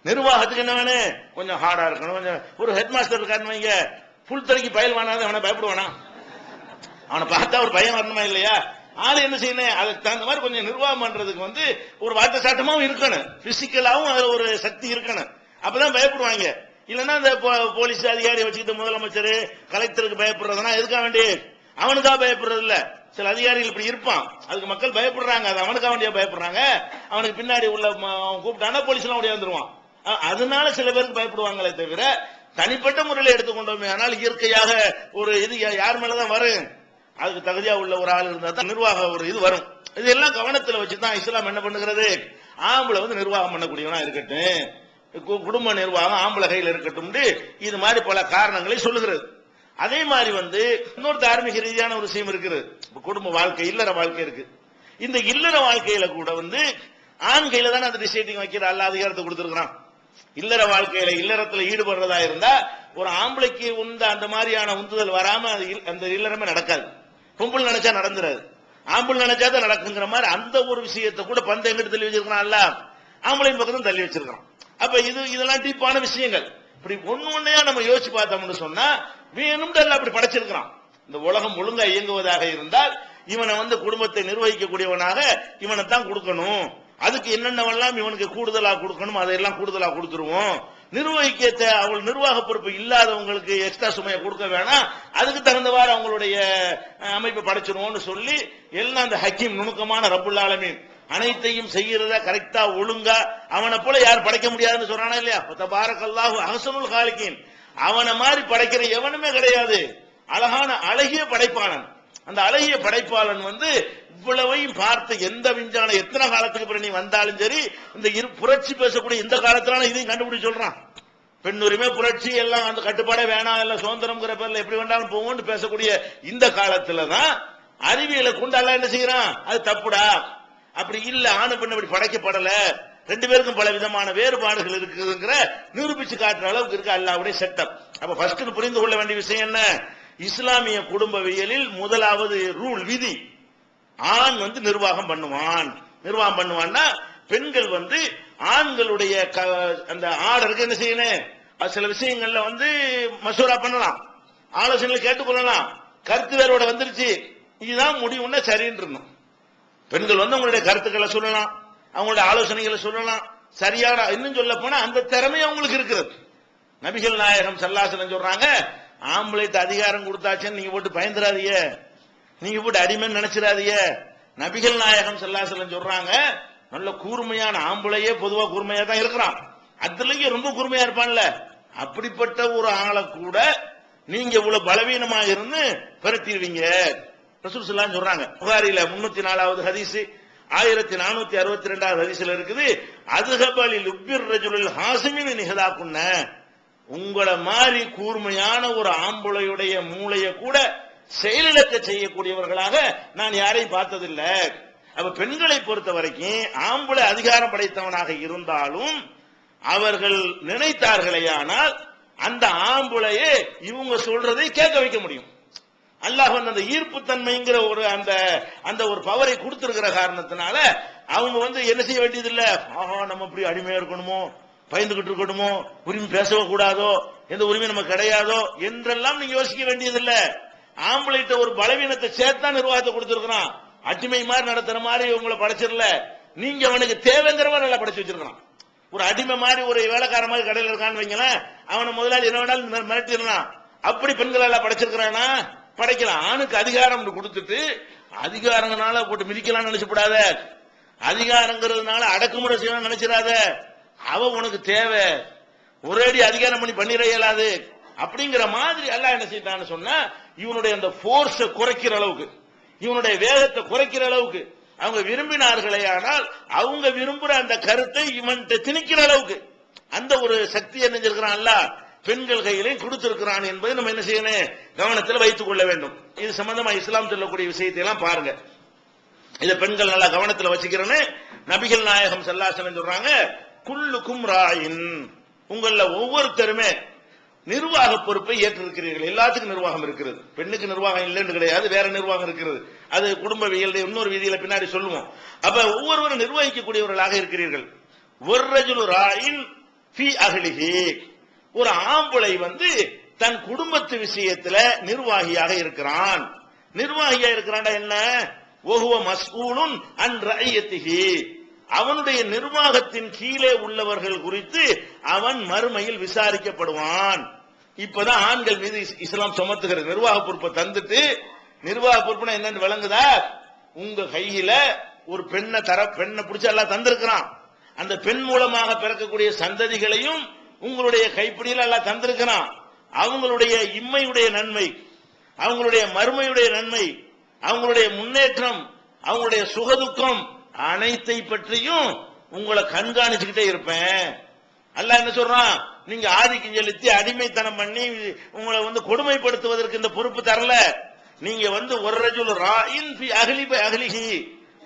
நிர்வாகத்துக்கு என்ன வேணும், கொஞ்சம் ஹார்டா இருக்கணும். கொஞ்சம் ஒரு ஹெட் மாஸ்டர் இருக்காருன்னு வைங்க, புல் தரைக்கு பயல் வானாது அவனை பயப்படுவானா? அவனை பார்த்தா ஒரு பயம் வரணுமா இல்லையா? ஆளு என்ன செய்யணும், அதுக்கு தகுந்த மாதிரி கொஞ்சம் நிர்வாகம் பண்றதுக்கு ஒரு வாட்ட சாட்டமாவும் இருக்கணும், பிசிக்கலாவும் அதுல ஒரு சக்தி இருக்கணும். அப்பதான் பயப்படுவாங்க. இல்லன்னா இந்த போலீஸ் அதிகாரி வச்சுக்கிட்டு முதலமைச்சர் கலெக்டருக்கு பயப்படுறதுனா எதுக்காக வேண்டி, அவனுக்காக பயப்படுறது இல்ல. சில அதிகாரிகள் இப்படி இருப்பான், அதுக்கு மக்கள் பயப்படுறாங்க, அது அவனுக்காக வேண்டிய பயப்படுறாங்க. அவனுக்கு பின்னாடி உள்ள கூப்பிட்டானா போலீஸ் எல்லாம் ஓடி வந்துருவான். அதனால சில பேருக்கு பயப்படுவாங்களே தவிர தனிப்பட்ட முறையில் எடுத்துக்கொண்டோமே ஆனால் இயற்கையாக ஒரு இது யார் மேலதான் வரும், அதுக்கு தகுதியா உள்ள ஒரு ஆள் இருந்தா தான் நிர்வாக ஒரு இது வரும். இதெல்லாம் கவனத்தில் வச்சுதான் இஸ்லாம் என்ன பண்ணுகிறது, ஆம்பளை நிர்வாகம் பண்ணக்கூடியவனா இருக்கட்டும், குடும்ப நிர்வாகம் ஆம்பளை கையில் இருக்கட்டும், இது மாதிரி பல காரணங்களை சொல்லுகிறது. அதே மாதிரி இன்னொரு தார்மீக ரீதியான ஒரு விஷயம் இருக்குது. குடும்ப வாழ்க்கை, இல்லற வாழ்க்கை இருக்கு. இந்த இல்லற வாழ்க்கையில கூட ஆண் கையில தானே அந்த டிசைடிங் வைக்கிற அல்ல அதிகாரத்தை கொடுத்திருக்கிறான். இல்லற வாழ்க்கையில இல்லறத்துல ஈடுபடுறதா இருந்தா ஒரு ஆம்பளைக்கு அந்த மாதிரியான உந்துதல் வராம அந்த இல்லறமே நடக்காது. பொம்பளை நினைச்சா நடந்துராது, ஆம்பளை நினைச்சாதான் நடக்குங்கிற மாதிரி அந்த ஒரு விஷயத்தை கூட பந்தை எங்கிட்டு தள்ளி வச்சிருக்கான்ல, ஆம்பளையின் பக்கத்தும் தள்ளி வச்சிருக்கான். அப்ப இதெல்லாம் டீப்பான விஷயங்கள். இப்படி ஒண்ணையா நம்ம யோசிச்சு பார்த்தோம்னு சொன்னா வேணும்னு அப்படி படைச்சிருக்கிறான். இந்த உலகம் ஒழுங்கா இயங்குவதாக இருந்தால் இவனை குடும்பத்தை நிர்வகிக்கக்கூடியவனாக இவனை தான் கொடுக்கணும். அதுக்கு என்னென்னவெல்லாம் இவனுக்கு கூடுதலா கொடுக்கணும் அதையெல்லாம் கூடுதலா கொடுத்துருவோம். நிர்வகிக்க அவள் நிர்வாக பொறுப்பு இல்லாதவங்களுக்கு எக்ஸ்ட்ரா சுமையை கொடுக்க வேணாம், அதுக்கு தகுந்தவாறு அவங்களுடைய அமைப்பை படைச்சிருவோம்னு சொல்லி எல்லாம் அந்த ஹக்கீம் நுணுக்கமான ரப்புல் ஆலமீன் அனைத்தையும் செய்யறத கரெக்டா ஒழுங்கா அவனை போல யார் படைக்க முடியாதுன்னு சொல்றானா இல்லையா? தபாரக்கல்லாஹு அஹ்ஸனுல் காலிகீன், அவனை மாதிரி படைக்கிற எவனுமே கிடையாது. அழகான அழகிய படைப்பாளன். அந்த அழகிய படைப்பாளன் இவ்வளவையும் பார்த்து எந்த விஞ்ஞான எத்தனை காலத்துக்கு பிறகு நீ வந்தாலும் சரி, இந்த புரட்சி பேசக்கூடிய இந்த காலத்துல இதையும் கண்டுபிடிச்சு சொல்றான். பெண் உரிமை புரட்சி எல்லாம் அந்த கட்டுப்பாடே வேணாம், எல்லாம் சுதந்திரம்ங்கிற பேர்ல எப்படி வேண்டாலும் போவோம்னு பேசக்கூடிய இந்த காலத்துலதான் அறிவியலை கொண்டு எல்லாம் என்ன செய்யறான், அது தப்புடா, அப்படி இல்ல, ஆணு பெண் அப்படி படைக்கப்படல, ரெண்டு பேருக்கும் பல விதமான வேறுபாடுகள் இருக்குதுங்கிற நிரூபிச்சு காட்டுற அளவுக்கு இருக்கு அல்லாஹ்வுடைய செட்டப். அப்ப ஃபர்ஸ்ட் புரிந்து கொள்ள வேண்டிய விஷயம் என்ன? இஸ்லாமிய குடும்பவியலில் முதலாவது ரூல் விதி, ஆண் நிர்வாகம் பண்ணுவான். நிர்வாகம் பண்ணுவான்னா பெண்கள் ஆண்களுடைய அந்த ஆர்டருக்கு என்ன செய்யணும், சில விஷயங்கள்ல மசூரா பண்ணலாம், ஆலோசனை கேட்டுக்கொள்ளலாம். கருத்து வேறோட வந்துருச்சு, இதுதான் முடிவுன்னா சரின்னு பெண்கள் அவங்களுடைய கருத்துக்களை சொல்லலாம், அவங்களுடைய ஆலோசனைகளை சொல்லலாம். சரியான இன்னும் சொல்ல போனா அந்த திறமை அவங்களுக்கு இருக்கிறது. நபிகள் நாயகம் ஸல்லல்லாஹு அலைஹி வஸல்லம் சொல்றாங்க, ஆம்பளைக்கு அதிகாரம் கொடுத்தாச்சுன்னு நீங்க போட்டு பயந்துராதீங்க, நீங்க போட்டு அடிமைன்னு நினைச்சிடாதீங்க. நபிகள் நாயகம் ஸல்லல்லாஹு அலைஹி வஸல்லம் சொல்றாங்க, நல்ல கூர்மையான ஆம்பளையே பொதுவா கூர்மையா தான் இருக்கிறான், அதுலயும் ரொம்ப கூர்மையா இருப்பான்ல, அப்படிப்பட்ட ஒரு ஆளை கூட நீங்க இவ்வளவு பலவீனமா இருந்து பெருத்திடுவீங்க. ரசூல் ஸல்லல்லாஹு அலைஹி வஸல்லம் சொல்றாங்க. புகாரில 304வது ஹதீஸ், 1462வது ஹதீஸ்ல இருக்குது, அதுஹபலில் உப்பிர் ரஜுலுல் ஹாசிமின் நிஹதாக்குன்ன, உங்களை மாதிரி கூர்மையான ஒரு ஆம்பளையுடைய மூளையை கூட செயலிழக்க செய்யக்கூடியவர்களாக நான் யாரையும் பார்த்ததில்லை. அப்ப பெண்களை பொறுத்த வரைக்கும் ஆம்பளை அதிகாரம் படைத்தவனாக இருந்தாலும் அவர்கள் நினைத்தார்களேயானால் அந்த ஆம்பளையே இவங்க சொல்றதை கேட்க வைக்க முடியும். அல்லாஹ் அந்த ஈர்ப்பு தன்மைங்கிற ஒரு அந்த ஒரு பவரை கொடுத்திருக்கிற காரணத்தினால அவங்க என்ன செய்ய வேண்டியதில்லை, ஆஹா நம்ம இப்படி அடிமையா இருக்கணுமோ, பயந்துகிட்டு இருக்கணுமோ, உரிமை பேசவே கூடாதோ, எந்த உரிமை நமக்கு கிடையாதோ என்றெல்லாம் நீங்க யோசிக்க வேண்டியதில்லை. ஆம்பளைட்ட ஒரு பலவீனத்தை சேர்த்தா நிர்வாகத்தை கொடுத்திருக்கிறான், அடிமை மாதிரி நடத்துற மாதிரி உங்களை படைச்சிடல, நீங்க அவனுக்கு தேவைங்கிற மாதிரி நல்லா படைச்சு வச்சிருக்கான். ஒரு அடிமை மாதிரி ஒரு வேலைக்கார மாதிரி கடையில் இருக்கான்னு வைங்களேன், அவனை முதலாளி என்ன வேணாலும் மிரட்டிடலாம். அப்படி பெண்கள் எல்லாம் படைச்சிருக்கிறானா? படைக்கலாம். ஆணுக்கு அதிகாரம் கொடுத்துட்டு அதிகாரங்களால போட்டு மிதிக்கலாம்னு நினைச்சுக்கூடாத, அதிகாரங்கிறதுனால அடக்குமுறை செய்யலாம் நினைச்சிடாத. அவ உனக்கு தேவை, ஒரேடி அதிகாரம் பண்ணிட இயலாது அப்படிங்கிற மாதிரி எல்லாம் என்ன செய்யறான்னு சொன்னா, இவனுடைய அந்த போர்ஸை குறைக்கிற அளவுக்கு, இவனுடைய வேகத்தை குறைக்கிற அளவுக்கு அவங்க விரும்பினார்களே, ஆனால் அவங்க விரும்புற அந்த கருத்தை இவன் திணிக்கிற அளவுக்கு அந்த ஒரு சக்தி என்ன செஞ்சிருக்கிறான் பெண்கள் கையிலையும் கொடுத்திருக்கிறான் என்பதை நம்ம என்ன செய்யணும், கவனத்தில் வைத்துக் கொள்ள வேண்டும். இது சம்பந்தமா இஸ்லாம் சொல்லக்கூடிய விஷயத்தை எல்லாம் பாருங்க. இத பெண்கள் நல்லா கவனத்தில் வச்சுக்கிறேன்னு நபிகள் நாயகம் ஸல்லல்லாஹு அலைஹி வஸல்லம் சொல்றாங்க, குல்லுக்கும் ராயின், உங்கள ஒவ்வொருத்தருமே நிர்வாக பொறுப்பை ஏற்றிருக்கிறீர்கள். எல்லாத்துக்கும் நிர்வாகம் இருக்கிறது, பெண்ணுக்கு நிர்வாகம் இல்லைன்னு கிடையாது, வேற நிர்வாகம் இருக்கிறது. அது குடும்பவியல் இன்னொரு விதியில பின்னாடி சொல்லுவோம். அப்ப ஒவ்வொருவரும் நிர்வகிக்கக்கூடியவர்களாக இருக்கிறீர்கள். வர்ரஜுலு ராயின் ஃபீ அஹ்லிஹி, ஒரு ஆம்பளை தன் குடும்பத்து விஷயத்துல நிர்வாகியாக இருக்கிறான். நிர்வாகியா இருக்கிறான்டா என்ன, வஹுவ மஸ்ஊலுன் அன் ரஅய்யத்திஹி, அவனுடைய நிர்வாகத்தின் கீழே உள்ளவர்கள் குறித்து அவன் மறுமையில் விசாரிக்கப்படுவான். இப்பதான் ஆண்கள் மீது இஸ்லாம் சுமத்துகிறது. நிர்வாக பொறுப்பை தந்துட்டு, நிர்வாக பொறுப்புனா என்னன்னு விளங்குதா, உங்க கையில ஒரு பெண்ணை பிடிச்ச எல்லாம் தந்திருக்கிறான், அந்த பெண் மூலமாக பிறக்கக்கூடிய சந்ததிகளையும் உங்களுடைய கைப்பிடியில் எல்லாம் தந்திருக்கிறான். அவங்களுடைய இம்மையுடைய நன்மை, அவங்களுடைய மறுமையுடைய நன்மை, அவங்களுடைய முன்னேற்றம், அவங்களுடைய சுகதுக்கம் அனைத்தை பற்றியும் உங்களை கண்காணிச்சுக்கிட்டே இருப்பேன். அல்லாஹ் என்ன சொல்றான், நீங்க ஆதிக்கம் செலுத்தி அடிமைத்தனம் பண்ணி உங்களை கொடுமைப்படுத்துவதற்கு இந்த பொறுப்பு தரல. நீங்க ஒரு ரஜுல் ராயின் ஃபி அஹ்லிஹி,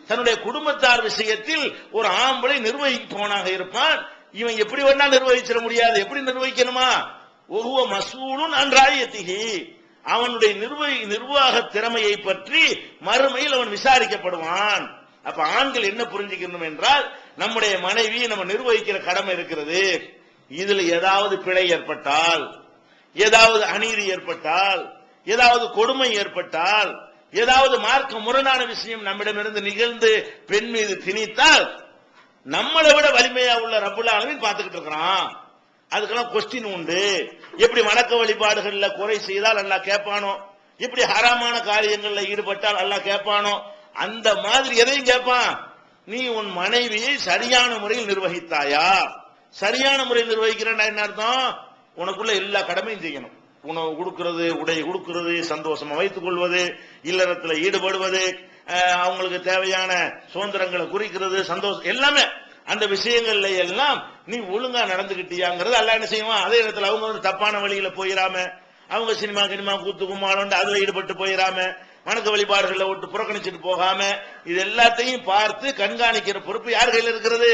தன்னுடைய குடும்பத்தார் விஷயத்தில் ஒரு ஆம்பளை நிர்வகிப்பவனாக இருப்பான். இவன் எப்படி வேணா நிர்வகிச்சிட முடியாது. எப்படி நிர்வகிக்கணுமா, வஹுவ மஸ்ஊலுன் அன் ரஅய்யத்திஹி, அவனுடைய நிர்வாக திறமையை பற்றி மறுமையில் அவன் விசாரிக்கப்படுவான். அப்ப ஆண்கள் என்ன புரிஞ்சுக்கணும் என்றால், நம்முடைய மனைவி நம்ம நிர்வகிக்கிற கடமை இருக்கிறது. இதுல ஏதாவது பிழை ஏற்பட்டால், ஏதாவது அநீதி ஏற்பட்டால், ஏதாவது கொடுமை ஏற்பட்டால், ஏதாவது மார்க்க முரணான விஷயம் நம்மிடமிருந்து நிகழ்ந்து பெண் மீது திணித்தால் நம்மளை விட வலிமையா உள்ள ரப்புல் ஆலமீன் பார்த்துக்கிட்டு இருக்கிறான். அதுக்கெல்லாம் கொஸ்டின் உண்டு. எப்படி வணக்க வழிபாடுகள்ல குறை செய்தால் அல்லாஹ் கேட்பானோ, எப்படி ஹராமான காரியங்கள்ல ஈடுபட்டால் அல்லாஹ் கேட்பானோ, அந்த மாதிரி எதையும் கேட்பான். நீ உன் மனைவியை சரியான முறையில் நிர்வகித்தாயா? சரியான முறையில் நிர்வகிக்கிறேன்னா என்ன அர்த்தம்? உனக்குள்ள எல்லா கடமையும் செய்யணும். உணவு கொடுக்கிறது, உடை கொடுக்கிறது, சந்தோஷமா வைத்துக் கொள்வது, இல்லறத்துல ஈடுபடுவது, அவங்களுக்கு தேவையான சுதந்திரங்களை குறிக்கிறது, சந்தோஷம் எல்லாமே அந்த விஷயங்கள்ல எல்லாம் நீ ஒழுங்கா நடந்துகிட்டியாங்கிறது அல்லாஹ் என்ன செய்வான். அதே நேரத்தில் அவங்க வந்து தப்பான வழியில போயிடாம, அவங்க சினிமா கூத்து கும்மாளம் அதுல ஈடுபட்டு போயிடாம, வணக்க வழிபாடுகளை விட்டு புறக்கணிச்சுட்டு போகாம, இது எல்லாத்தையும் பார்த்து கண்காணிக்கிற பொறுப்பு யார் கையில் இருக்கிறது?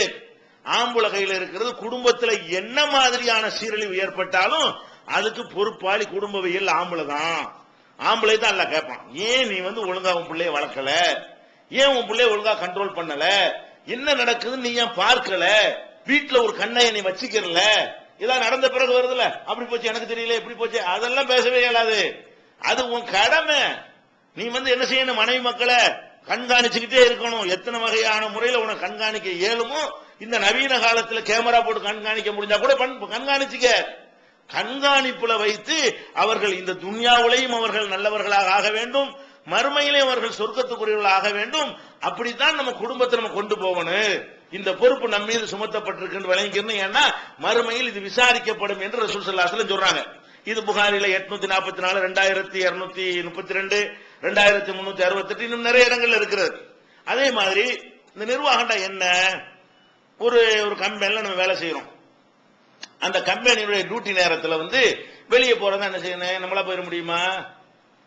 ஆம்புல கையில் இருக்கிறது. குடும்பத்துல என்ன மாதிரியான சீரழிவு ஏற்பட்டாலும் அதுக்கு பொறுப்பாளி குடும்பவியல் ஆம்பளை தான். ஆம்பளை தான் எல்லாம் கேட்பான். ஏன் நீ வந்து ஒழுங்கா உன் பிள்ளைய வளர்க்கல? ஏன் உன் பிள்ளைய ஒழுங்கா கண்ட்ரோல் பண்ணல? என்ன நடக்குதுன்னு நீ ஏன் பார்க்கல? வீட்டுல ஒரு கண்ணையை நீ வச்சுக்கிறல? இதெல்லாம் நடந்த பிறகு வருதுல, அப்படி போச்சு எனக்கு தெரியல, எப்படி போச்சு, அதெல்லாம் பேசவே இயலாது. அது உன் கடமை. நீ வந்து என்ன செய்யணும்? மனைவி மக்களை கண்காணிச்சுக்கிட்டே இருக்கணும். எத்தனை வகையான முறையில உனக்கு கண்காணிக்க இயலுமோ, இந்த நவீன காலத்துல கேமரா போட்டு கண்காணிக்க முடிஞ்சா கூட கண்காணிச்சுக்க. கண்காணிப்புல வைத்து அவர்கள் இந்த துன்யாவிலையும் அவர்கள் நல்லவர்களாக ஆக வேண்டும், மறுமையிலே அவர்கள் சொர்க்கத்துக்குரியவர்களாக ஆக வேண்டும். அப்படித்தான் நம்ம குடும்பத்தை நம்ம கொண்டு போகணும். இந்த பொறுப்பு நம்ம மீது சுமத்தப்பட்டிருக்கு விளங்கிக்கணும். ஏன்னா மறுமையில் இது விசாரிக்கப்படும் என்று ரசூல் ஸல்லல்லாஹு அலைஹி வஸல்லம் சொல்றாங்க. இது புகாரில 844, 2232, 2368 இன்னும் நிறைய இடங்கள்ல இருக்கிறது. அதே மாதிரி இந்த நிர்வாகம்டா என்ன? ஒரு கம்பெனில நம்ம வேலை செய்யறோம். அந்த கம்பெனியுடைய டியூட்டி நேரத்தில் வந்து வெளியே போறதா என்ன செய்யணும்? நம்மளா போயிட முடியுமா?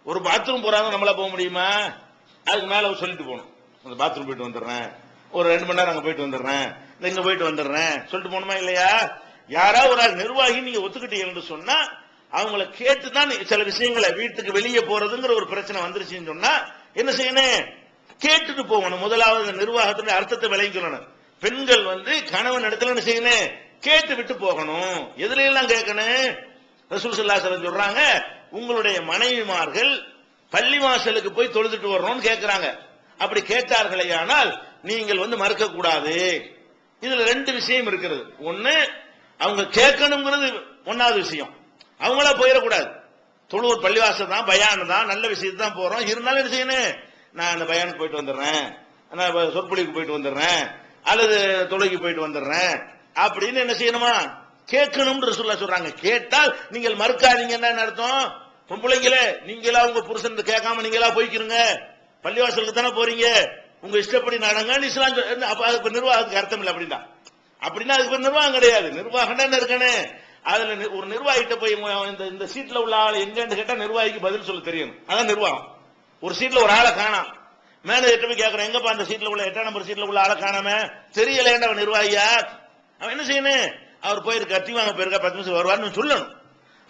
ஒரு பாத்ரூம் போறாங்க, நம்மளா போக முடியுமா? அதுக்கு மேல சொல்லிட்டு போகணும். அந்த பாத்ரூம் போயிட்டு வந்துடுறேன், ஒரு 2 மணி நேரம் அங்க போயிட்டு வந்துடுறேன், இங்க போயிட்டு வந்துடுறேன் சொல்லிட்டு போகணுமா இல்லையா? யாராவது ஒரு நிர்வாகி நீங்க ஒத்துக்கிட்டீங்கன்னு சொன்னா அவங்கள கேட்டுதான் சில விஷயங்களை, வீட்டுக்கு வெளியே போறதுங்கிற ஒரு பிரச்சனை வந்துருச்சுன்னு சொன்னா என்ன செய்யணும்? கேட்டுட்டு போகணும். முதலாவது நிர்வாகத்தினுடைய அர்த்தத்தை விளங்கிக்கணும். பெண்கள் வந்து கணவன் இடத்துல என்ன செய்யணும்? கேட்டு விட்டு போகணும். எதுல எல்லாம் கேட்கணும்? ரசூல் ஸல்லல்லாஹு அலைஹி வஸல்லம் சொல்றாங்க, உங்களுடைய மனைவிமார்கள் பள்ளிவாசலுக்கு போய் தொழுதுட்டு வரணும்னு கேட்கிறாங்க. அப்படி கேட்டார்களே ஆனால் நீங்கள் வந்து மறுக்க கூடாது. இதுல 2 விஷயம் இருக்கிறது. ஒன்னு, அவங்க கேட்கணுங்கிறது ஒன்னாவது விஷயம். அவங்களா போயிடக்கூடாது. தொழுவூர் பள்ளிவாசல் தான், பயான் தான், நல்ல விஷயத்து தான் போறோம். இருந்தாலும் என்ன செய்யணும்? நான் அந்த பயானுக்கு போயிட்டு வந்துடுறேன், நான் சொற்பொழிவுக்கு போயிட்டு வந்துடுறேன், அல்லது தொழுகைக்கு போயிட்டு வந்துடுறேன் அப்படின்னு என்ன செய்யணுமா? கேட்கணும் ரசூலுல்லாஹ் சொல்றாங்க. கேட்டால் நீங்கள் மறுக்காதீங்க. என்ன அர்த்தம்? பொம்பளைங்களே, நீங்களா உங்க புருஷன் கேட்காம நீங்களா போய்க்கிறீங்க, பள்ளிவாசலுக்கு தானே போறீங்க, உங்க இஷ்டப்படி நடங்க இஸ்லாம். அப்ப அதுக்கு நிர்வாகத்துக்கு அர்த்தம் இல்லை. அப்படின்னா அதுக்கு நிர்வாகம் கிடையாது. நிர்வாகம் என்ன இருக்கனே? அதுல ஒரு நிர்வாகிட்ட போய் இந்த சீட்ல உள்ள ஆள் எங்கன்னு கேட்டா நிர்வாகிக்கு பதில் சொல்ல தெரியணும். அதான் நிர்வாகம். ஒரு சீட்ல ஒரு ஆளை காணாம், மேனேஜர் போய் கேட்கறேன், எங்கப்பா அந்த சீட்ல உள்ள 8ஆம் நம்பர் சீட்ல உள்ள ஆளை காணாம, தெரியலேன்னு அவன் நிர்வாகியா? அவன் என்ன செய்யணும்? அவர் போயிருக்கா, டீ வாங்க போயிருக்கா, 10 நிமிஷம் வருவார்னு சொல்லணும்.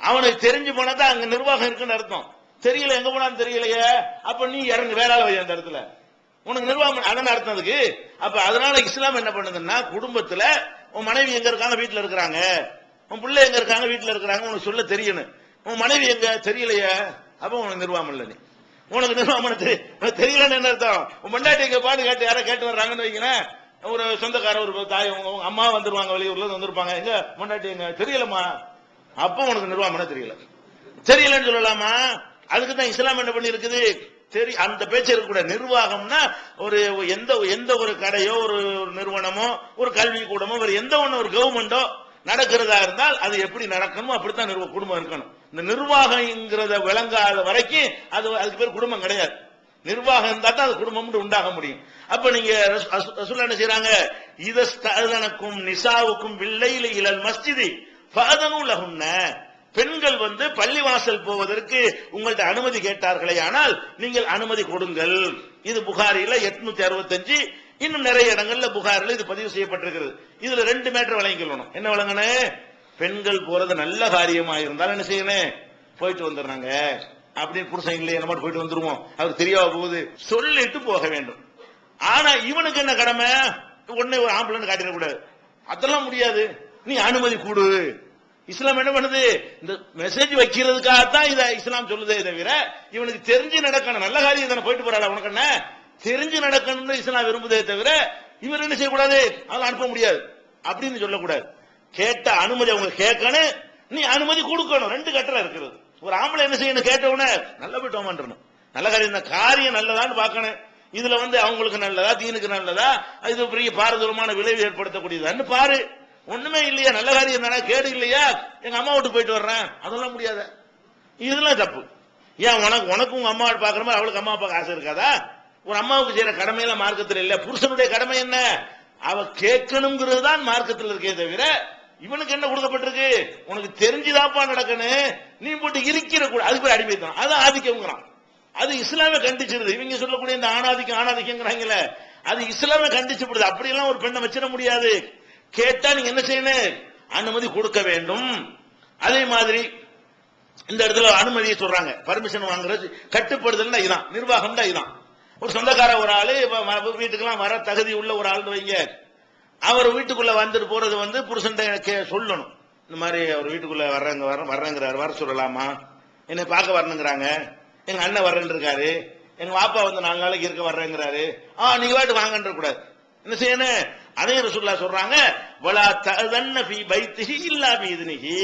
அவனுக்கு தெரிஞ்சு போனாதான் அங்க நிர்வாகம் இருக்குன்னு அர்த்தம். தெரியல, எங்க போனான்னு தெரியலையே, அப்ப நீ இறங்கு, வேற ஆள் வை அந்த இடத்துல, உனக்கு நிர்வாகம் அதான் அர்த்தம் அதுக்கு. அப்ப அதனால இஸ்லாம் என்ன பண்ணுதுன்னா, குடும்பத்துல உன் மனைவி எங்க இருக்காங்க? வீட்டுல இருக்கிறாங்க. உன் பிள்ளை எங்க இருக்காங்க? வீட்டுல இருக்கிறாங்க. உனக்கு சொல்ல தெரியணும். உன் மனைவி எங்க? தெரியலையே, அப்ப உனக்கு நிர்வாகம் இல்லை. நீ உனக்கு நிர்வாகம் தெரியலன்னு என்ன அர்த்தம்? உன் மண்டாட்டி எங்க பாடு கேட்டு யாரை கேட்டு வர்றாங்கன்னு வைக்கிறேன், ஒரு சொந்தக்கார ஒரு தாய் உங்க அம்மா வந்துருவாங்க, வெளியூர்ல இருந்து வந்திருப்பாங்க, எங்க மண்டாட்டி எங்க? தெரியலமா. அப்ப உனக்கு நிர்வாகம் தெரியல. தெரியலன்னு சொல்லலாமா? அதுக்கு தான் இஸ்லாம் என்ன பண்ணி இருக்குது? அந்த பேச்சு இருக்கக்கூடாது. நிர்வாகம்னா ஒரு எந்த ஒரு கடையோ, ஒரு நிறுவனமோ, ஒரு கல்வி கூடமோ, ஒரு எந்த ஒண்ணு ஒரு கவர்மெண்டோ நடக்கிறதா இருந்தால் அது எப்படி நடக்கணுமோ அப்படித்தான் குடும்பம் இருக்கணும். இந்த நிர்வாகங்கிறத விளங்காத வரைக்கும் அதுக்கு பேர் குடும்பம் கிடையாது. நிர்வாகம் இருந்தா தான் அது குடும்பம் உண்டாக முடியும். அப்ப நீங்க ரசூல் என்ன செய்றாங்க? இதஸ்தஅதனக்கும் நிசாவுக்கும் பில்லைலி இலல் மஸ்ஜிதி ஃபஅதனு லஹுன்ன. பெண்கள் வந்து பள்ளிவாசல் போவதற்கு உங்கள்ட்ட அனுமதி கேட்டார்களே ஆனால் நீங்கள் அனுமதி கொடுங்கள். இது புகாரில 865, இன்னும் நிறைய இடங்கள்ல புகாரில இது பதிவு செய்யப்பட்டிருக்கிறது. இதுல 2 மேட்டர் விளங்கிக்கொள்ளணும். என்ன விளங்கணும்? பெண்கள் போறது நல்ல காரியமா இருந்தாலும் என்ன செய்யணும்? போயிட்டு வந்துடுறாங்க. அப்படி புருஷன் இல்லையே, நம்ம போயிட்டு வந்துருவோம், அவருக்கு தெரியாம போகுது சொல்லிட்டு போக வேண்டும். ஆனா இவனுக்கு என்ன கடமை? உடனே ஒரு ஆம்பளை காட்டிடக்கூடாது. அதெல்லாம் முடியாது, நீ அனுமதி கொடு. இஸ்லாம் என்ன பண்ணுது? இந்த மெசேஜ் வைக்கிறதுக்காகத்தான் இதை இஸ்லாம் சொல்லுதே தவிர இவனுக்கு தெரிஞ்சு நடக்கணும். நல்ல காரியம் தானே, போயிட்டு போறாள், உனக்கு என்ன தெரிஞ்சு நடக்கணும்னு இஸ்லாம் விரும்புதே தவிர இவர் என்ன செய்யக்கூடாது, அதை அனுப்ப முடியாது அப்படின்னு சொல்லக்கூடாது. கேட்ட அனுமதி அவங்க கேட்கணும், நீ அனுமதி கொடுக்கணும். ரெண்டு கட்டளை இருக்கிறது. ஒரு ஆம்பளை என்ன செய்யணும், கேட்டவுடனே நல்ல போயிட்டு நல்ல காரியம், இந்த காரியம் நல்லதான்னு பார்க்கணும். இதுல அவங்களுக்கு நல்லதா, தீனுக்கு நல்லதா, இது பெரிய பாரதூரமான விளைவு ஏற்படுத்தக்கூடியதான்னு பாரு. ஒண்ணுமே இல்லையா, நல்ல காரியம் தானே, கேடு இல்லையா, எங்க அம்மா விட்டு போயிட்டு வர்றேன், அதெல்லாம் முடியாத, இதெல்லாம் தப்பு. ஏன் உனக்கு உங்க அம்மா பாக்குற மாதிரி அவளுக்கு அம்மா பார்க்க ஆசை இருக்காதா? ஒரு அம்மாவுக்கு செய்யற கடமையெல்லாம் மார்க்கத்தில் இல்ல. புருஷனுடைய கடமை என்ன, அவ கேட்கணுங்கிறது தான் மார்க்கத்தில் இருக்கே தவிர இவனுக்கு என்ன கொடுக்கப்பட்டிருக்கு, உனக்கு தெரிஞ்சுதாப்பா நடக்கணும், நீ போட்டு இருக்கிற கூட அதுக்கு போய் அடிமைத்தான், அது ஆதிக்கம்ங்கிறான். அது இஸ்லாமே கண்டிச்சிருது. இவங்க சொல்லக்கூடிய இந்த ஆணாதிக்கங்கிறாங்கல்ல, அது இஸ்லாமே கண்டிச்சுப்படுது. அப்படியெல்லாம் ஒரு பெண்ணை வச்சிட முடியாது. கேட்டா நீங்க என்ன செய்யணும், அனுமதி கொடுக்க வேண்டும். அதே மாதிரி இந்த இடத்துல அனுமதியை சொல்றாங்க, பர்மிஷன் வாங்குறது, கட்டுப்படுதல் இதுதான், நிர்வாகம் தான் இதுதான். ஒரு சொந்தக்கார ஒரு ஆளு வீட்டுக்கெல்லாம் வர தகுதி உள்ள ஒரு ஆள் வைங்க, அவர் வீட்டுக்குள்ள வந்துட்டு போறது புருஷன் சொல்லணும். இந்த மாதிரி அவர் வீட்டுக்குள்ள வர்றேங்கிறாரு, வர சொல்லலாமா, என்னை பார்க்க வரணுங்கிறாங்க, எங்க அண்ணன் வர்றேன் இருக்காரு, எங்க பாப்பா 4 நாளைக்கு இருக்க வர்றேங்கிறாரு, நீங்க வாட்டு வாங்கன்ற கூடாது. என்ன செய்யணும், அதே ரசூலுல்லாஹ் சொல்றாங்க, வலா தஅதன்ன ஃபீ பைத்திஹி இல்லா பிஇذنஹி,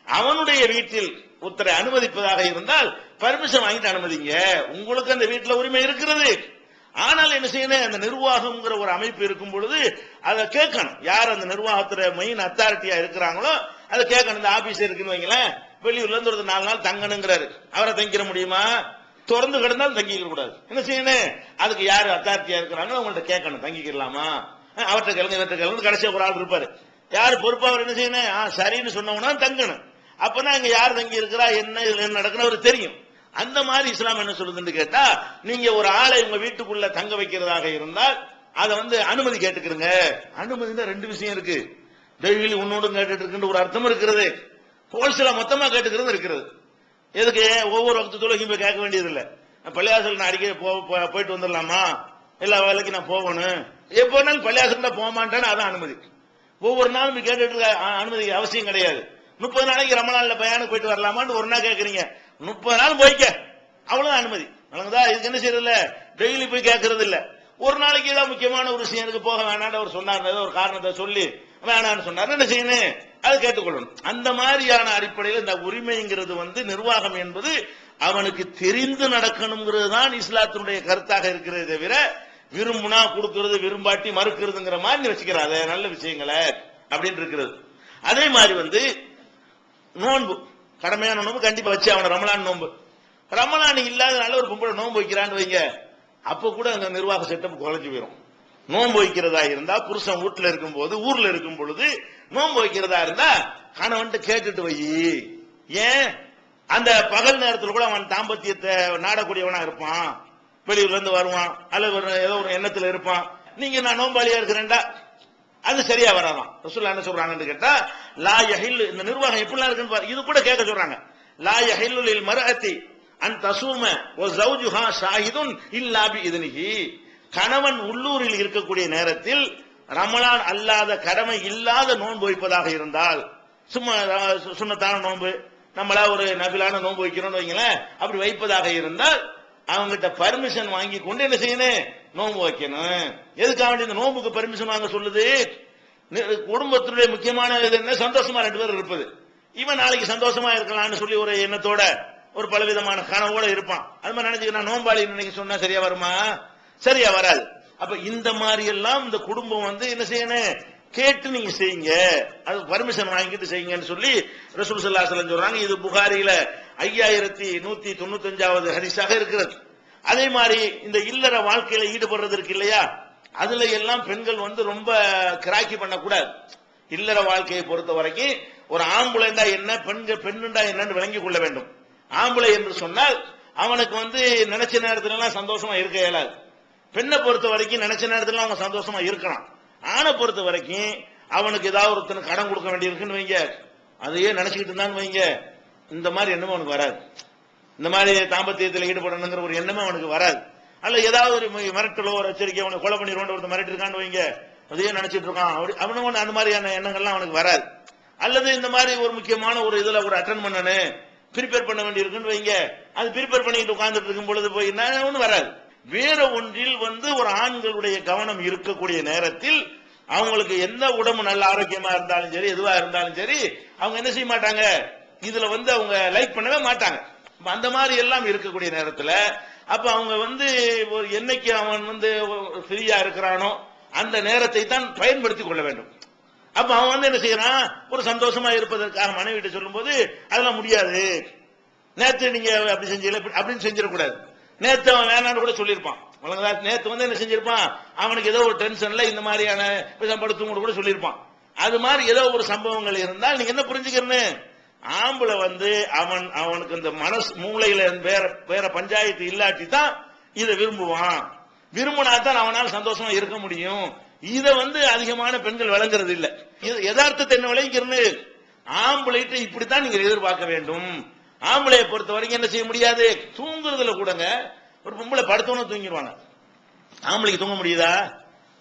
அவனுடைய வீட்டில் ஒருத்தரை அனுமதிப்பதாக இருந்தால் பர்மிஷன் வாங்கிட்டு அனுமதிங்க. உங்களுக்கு அந்த வீட்டில் உரிமை இருக்கிறது. ஆனால் என்ன செய்யணும், அந்த நிர்வாகம்ங்கிற ஒரு அமைப்பு இருக்கும் பொழுது அதை கேட்கணும். யார் அந்த நிர்வாகத்துல மெயின் அத்தாரிட்டியா இருக்கிறாங்களோ அதை கேட்கணும். இந்த ஆபீஸ் இருக்குன்னு வைங்களேன், வெளியூர்ல இருந்து ஒரு 4 நாள் தங்கணுங்கிறாரு, அவரை தங்கிட முடியுமா? திறந்து கிடந்தாலும் தங்கிக்க கூடாது. என்ன செய்யணும், அதுக்கு யாரு அத்தாரிட்டியா இருக்கிறாங்களோ அவங்கள்ட்ட கேட்கணும், தங்கிக்கலாமா, அவர்கிட்ட கிளம்பு இவர்கிட்ட கிளம்பு. கடைசியா ஒரு ஆள் இருப்பாரு, யாரு பொறுப்பா, அவர் என்ன செய்யணும், சரின்னு சொன்னவனா தங்கணும். அப்பதான் இங்க யார் தங்கி இருக்கிறா, என்ன இதுல என்ன நடக்குன்னு அவருக்கு தெரியும். அந்த மாதிரி இஸ்லாம் என்ன சொல்லுதுன்னு கேட்டா, நீங்க ஒரு ஆளை உங்க வீட்டுக்குள்ள தங்க வைக்கிறதாக இருந்தால் அதை அனுமதி கேட்டுக்கிறங்க. அனுமதி தான் 2 விஷயம் இருக்கு. டெய்லி உன்னோடு கேட்டுட்டு இருக்குன்னு ஒரு அர்த்தம் இருக்கிறது, ஹோல்சேலா மொத்தமா கேட்டுக்கிறது இருக்கிறது. எதுக்கு ஒவ்வொரு வகுத்து தொழுகையும் போய் கேட்க வேண்டியது இல்லை. பள்ளியாசல் நான் அடிக்கடி போயிட்டு வந்துடலாமா, எல்லா வேலைக்கு நான் போகணும், எப்போனாலும் பள்ளியாசல் தான் போகமாட்டேன்னு அதான் அனுமதி. ஒவ்வொரு நாளும் கேட்டுட்டு இருக்க அனுமதி அவசியம் கிடையாது. 30 நாளைக்கு ரமலான்ல பயானுக்கு போயிட்டு வரலாமான்னு ஒரு நாள் கேட்கறீங்க, 30 நாள் போய்க்க, அவ்வளவுதான் அனுமதி. இதுக்கு என்ன செய்யறதில்ல, டெய்லி போய் கேட்கறது இல்ல. ஒரு நாளைக்கு ஏதாவது முக்கியமான ஒரு விஷயம் இருக்கு, போக வேணான்னு அவர் சொன்னார், ஏதோ ஒரு காரணத்தை சொல்லி வேணான்னு சொன்னார், என்ன செய்யணும், அதை கேட்டுக்கொள்ளணும். அந்த மாதிரியான அடிப்படையில் இந்த உரிமைங்கிறது நிர்வாகம் என்பது அவனுக்கு தெரிந்து நடக்கணுங்கிறது தான் இஸ்லாத்தினுடைய கருத்தாக இருக்கிறது தவிர விரும்புனா கொடுக்கிறது, விரும்பாட்டி மறுக்கிறதுங்கிற மாதிரி வச்சுக்கிறாத நல்ல விஷயங்களை அப்படின்னு இருக்கிறது. அதே மாதிரி நோன்பு, கடமையான நோன்பு கண்டிப்பா வச்சு அவன ரமலான் நோன்பு, ரமலான் இல்லாதனால ஒரு பொம்பளை நோன்பு வைக்கிறான்னு வைங்க, அப்ப கூட அந்த நிர்வாக செட்டப் குறைஞ்சு போயிடும். நோன்பு வைக்கிறதா இருந்தா புருஷன் வீட்டுல இருக்கும் போது, ஊர்ல இருக்கும் பொழுது நோன்பு வைக்கிறதா இருந்தா கணவன் கேட்டுட்டு வை. ஏன், அந்த பகல் நேரத்தில் கூட அவன் தாம்பத்தியத்தை நாடக்கூடியவனா இருப்பான், வெளியூர்ல இருந்து வருவான், அல்லது ஏதோ ஒரு எண்ணத்துல இருப்பான். நீங்க நான் நோம்பாளியா இருக்கிறேன்டா, அது சரியா வராதான். ரசூலுல்லாஹ் என்ன சொல்றாங்கன்னு கேட்டா, லா யஹில், இந்த நிர்வாகம் எப்படிலாம் இருக்குன்னு பாரு, இது கூட கேட்க சொல்றாங்க. லா யஹில்லு லில் மர்அத்தி அன் தஸூம வ ஸௌஜுஹா ஷாஹிதுன் இல்லா பிஇذنஹி, கணவன் உள்ளூரில் இருக்கக்கூடிய நேரத்தில் ரமலான் அல்லாத கடமை இல்லாத நோன்பு வைப்பதாக இருந்தால், சும்மா சுன்னத்தான நோன்பு, நம்மளா ஒரு நபிலான நோன்பு வைக்கிறோம்னு வைங்களேன், அப்படி வைப்பதாக இருந்தால் அவங்ககிட்ட பர்மிஷன் வாங்கி கொண்டு என்ன செய்யணும், நோன்பு வைக்கணும். எதுக்காக இந்த நோன்புக்கு பர்மிஷன் வாங்க சொல்லுது, குடும்பத்தினுடைய முக்கியமான என்ன, சந்தோஷமா 2 பேர் இருப்பது. இவன் நாளைக்கு சந்தோஷமா இருக்கலாம்னு சொல்லி ஒரு எண்ணத்தோட ஒரு பலவிதமான கனவோட இருப்பான். அது மாதிரி நினைச்சு நான் நோம்பாளி நினைக்க சொன்னா சரியா வருமா, சரியா வராது. அப்ப இந்த மாதிரி எல்லாம் இந்த குடும்பம் என்ன செய்யணும், கேட்டு நீங்க செய்யுங்க, அது பர்மிஷன் வாங்கிட்டு செய்யுங்கன்னு சொல்லி ரசூல் ஸல்லல்லாஹு அலைஹி வஸல்லம் சொல்றாங்க. இது புகாரில 5195வது ஹதீஸாக இருக்கிறது. அதே மாதிரி இந்த இல்லற வாழ்க்கையில ஈடுபடுறது இருக்கு இல்லையா, அதுல எல்லாம் பெண்கள் ரொம்ப கிராக்கி பண்ணக்கூடாது. இல்லற வாழ்க்கையை பொறுத்த வரைக்கும் ஒரு ஆம்பளைண்டா என்ன, பெண்ணுண்டா என்னன்னு விளங்கிக் கொள்ள வேண்டும். ஆம்பளை என்று சொன்னால் அவனுக்கு நினைச்ச நேரத்துல எல்லாம் சந்தோஷமா இருக்க இயலாது. பெண்ணை பொறுத்த வரைக்கும் நினைச்ச நேரத்துல அவங்க சந்தோஷமா இருக்கலாம். ஆணை பொறுத்த வரைக்கும் அவனுக்கு ஏதாவது ஒருத்தனுக்கு கடன் கொடுக்க வேண்டி இருக்குன்னு வைங்க, அதையே நினைச்சுக்கிட்டு இருந்தான்னு வைங்க, இந்த மாதிரி எண்ணமே அவனுக்கு வராது. இந்த மாதிரி தாம்பத்தியத்தில் ஈடுபடணுங்கிற ஒரு எண்ணமே அவனுக்கு வராது. அல்ல ஏதாவது ஒரு மிரட்டலோ ஒரு எச்சரிக்கை, அவனை கொலை பண்ணிடுவோம் ஒருத்தர் மிரட்டி இருக்கான்னு வைங்க, அதையே நினைச்சிட்டு இருக்கான், அவனும் அந்த மாதிரியான எண்ணங்கள்லாம் அவனுக்கு வராது. அல்லது இந்த மாதிரி ஒரு முக்கியமான ஒரு இதுல ஒரு அட்டன் பண்ணனு ப்ரிப்பேர் பண்ண வேண்டி இருக்குன்னு வைங்க, அது ப்ரிப்பேர் பண்ணிட்டு உட்கார்ந்துட்டு இருக்கும் பொழுது போய் ஒன்னும் வராது. வேற ஒன்றில் ஒரு ஆண்களுடைய கவனம் இருக்கக்கூடிய நேரத்தில் அவங்களுக்கு எந்த உடம்பு நல்ல ஆரோக்கியமா இருந்தாலும் சரி, எதுவா இருந்தாலும் சரி, அவங்க என்ன செய்ய மாட்டாங்க, இதுல அவங்க லைக் பண்ணவே மாட்டாங்க. அந்த மாதிரி எல்லாம் இருக்கக்கூடிய நேரத்துல அப்ப அவங்க ஒரு என்னைக்கு அவன் ஃப்ரீயா இருக்கிறானோ அந்த நேரத்தை தான் பயன்படுத்திக் கொள்ள வேண்டும். அப்ப அவன் என்ன செய்யறான், ஒரு சந்தோஷமா இருப்பதற்காக மனைவிட்ட சொல்லும் போது அதெல்லாம் முடியாது, நேத்து நீங்க அப்படி செஞ்சீங்க அப்படின்னு செஞ்சிடக்கூடாது. நேத்து அவன் வேணான்னு கூட சொல்லியிருப்பான். நேத்து என்ன செஞ்சிருப்பான், அவனுக்கு ஏதோ ஒரு டென்ஷன்ல இந்த மாதிரியான படுத்தும் கூட சொல்லியிருப்பான். அது மாதிரி ஏதோ ஒரு சம்பவங்கள் இருந்தால் நீங்க என்ன புரிஞ்சுக்கிறன்னு, ஆம்பளை அவனுக்கு இந்த மனசு மூளையில வேற பஞ்சாயத்து இல்லாட்டி தான் இதை விரும்புவான். விரும்பினா தான் அவனால் சந்தோஷமா இருக்க முடியும். இத அதிகமான பெண்கள் விளங்குறது இல்ல. யதார்த்தத்தை என்ன விளங்கிறது, ஆம்பளைட்டு இப்படித்தான் நீங்க எதிர்பார்க்க வேண்டும். ஆம்பளையை பொறுத்த வரைக்கும் என்ன செய்ய முடியாது, தூங்குறதுல கூடங்க ஒரு பொம்பளை படுத்தவன தூங்கிடுவாங்க. ஆம்பளைக்கு தூங்க முடியுதா?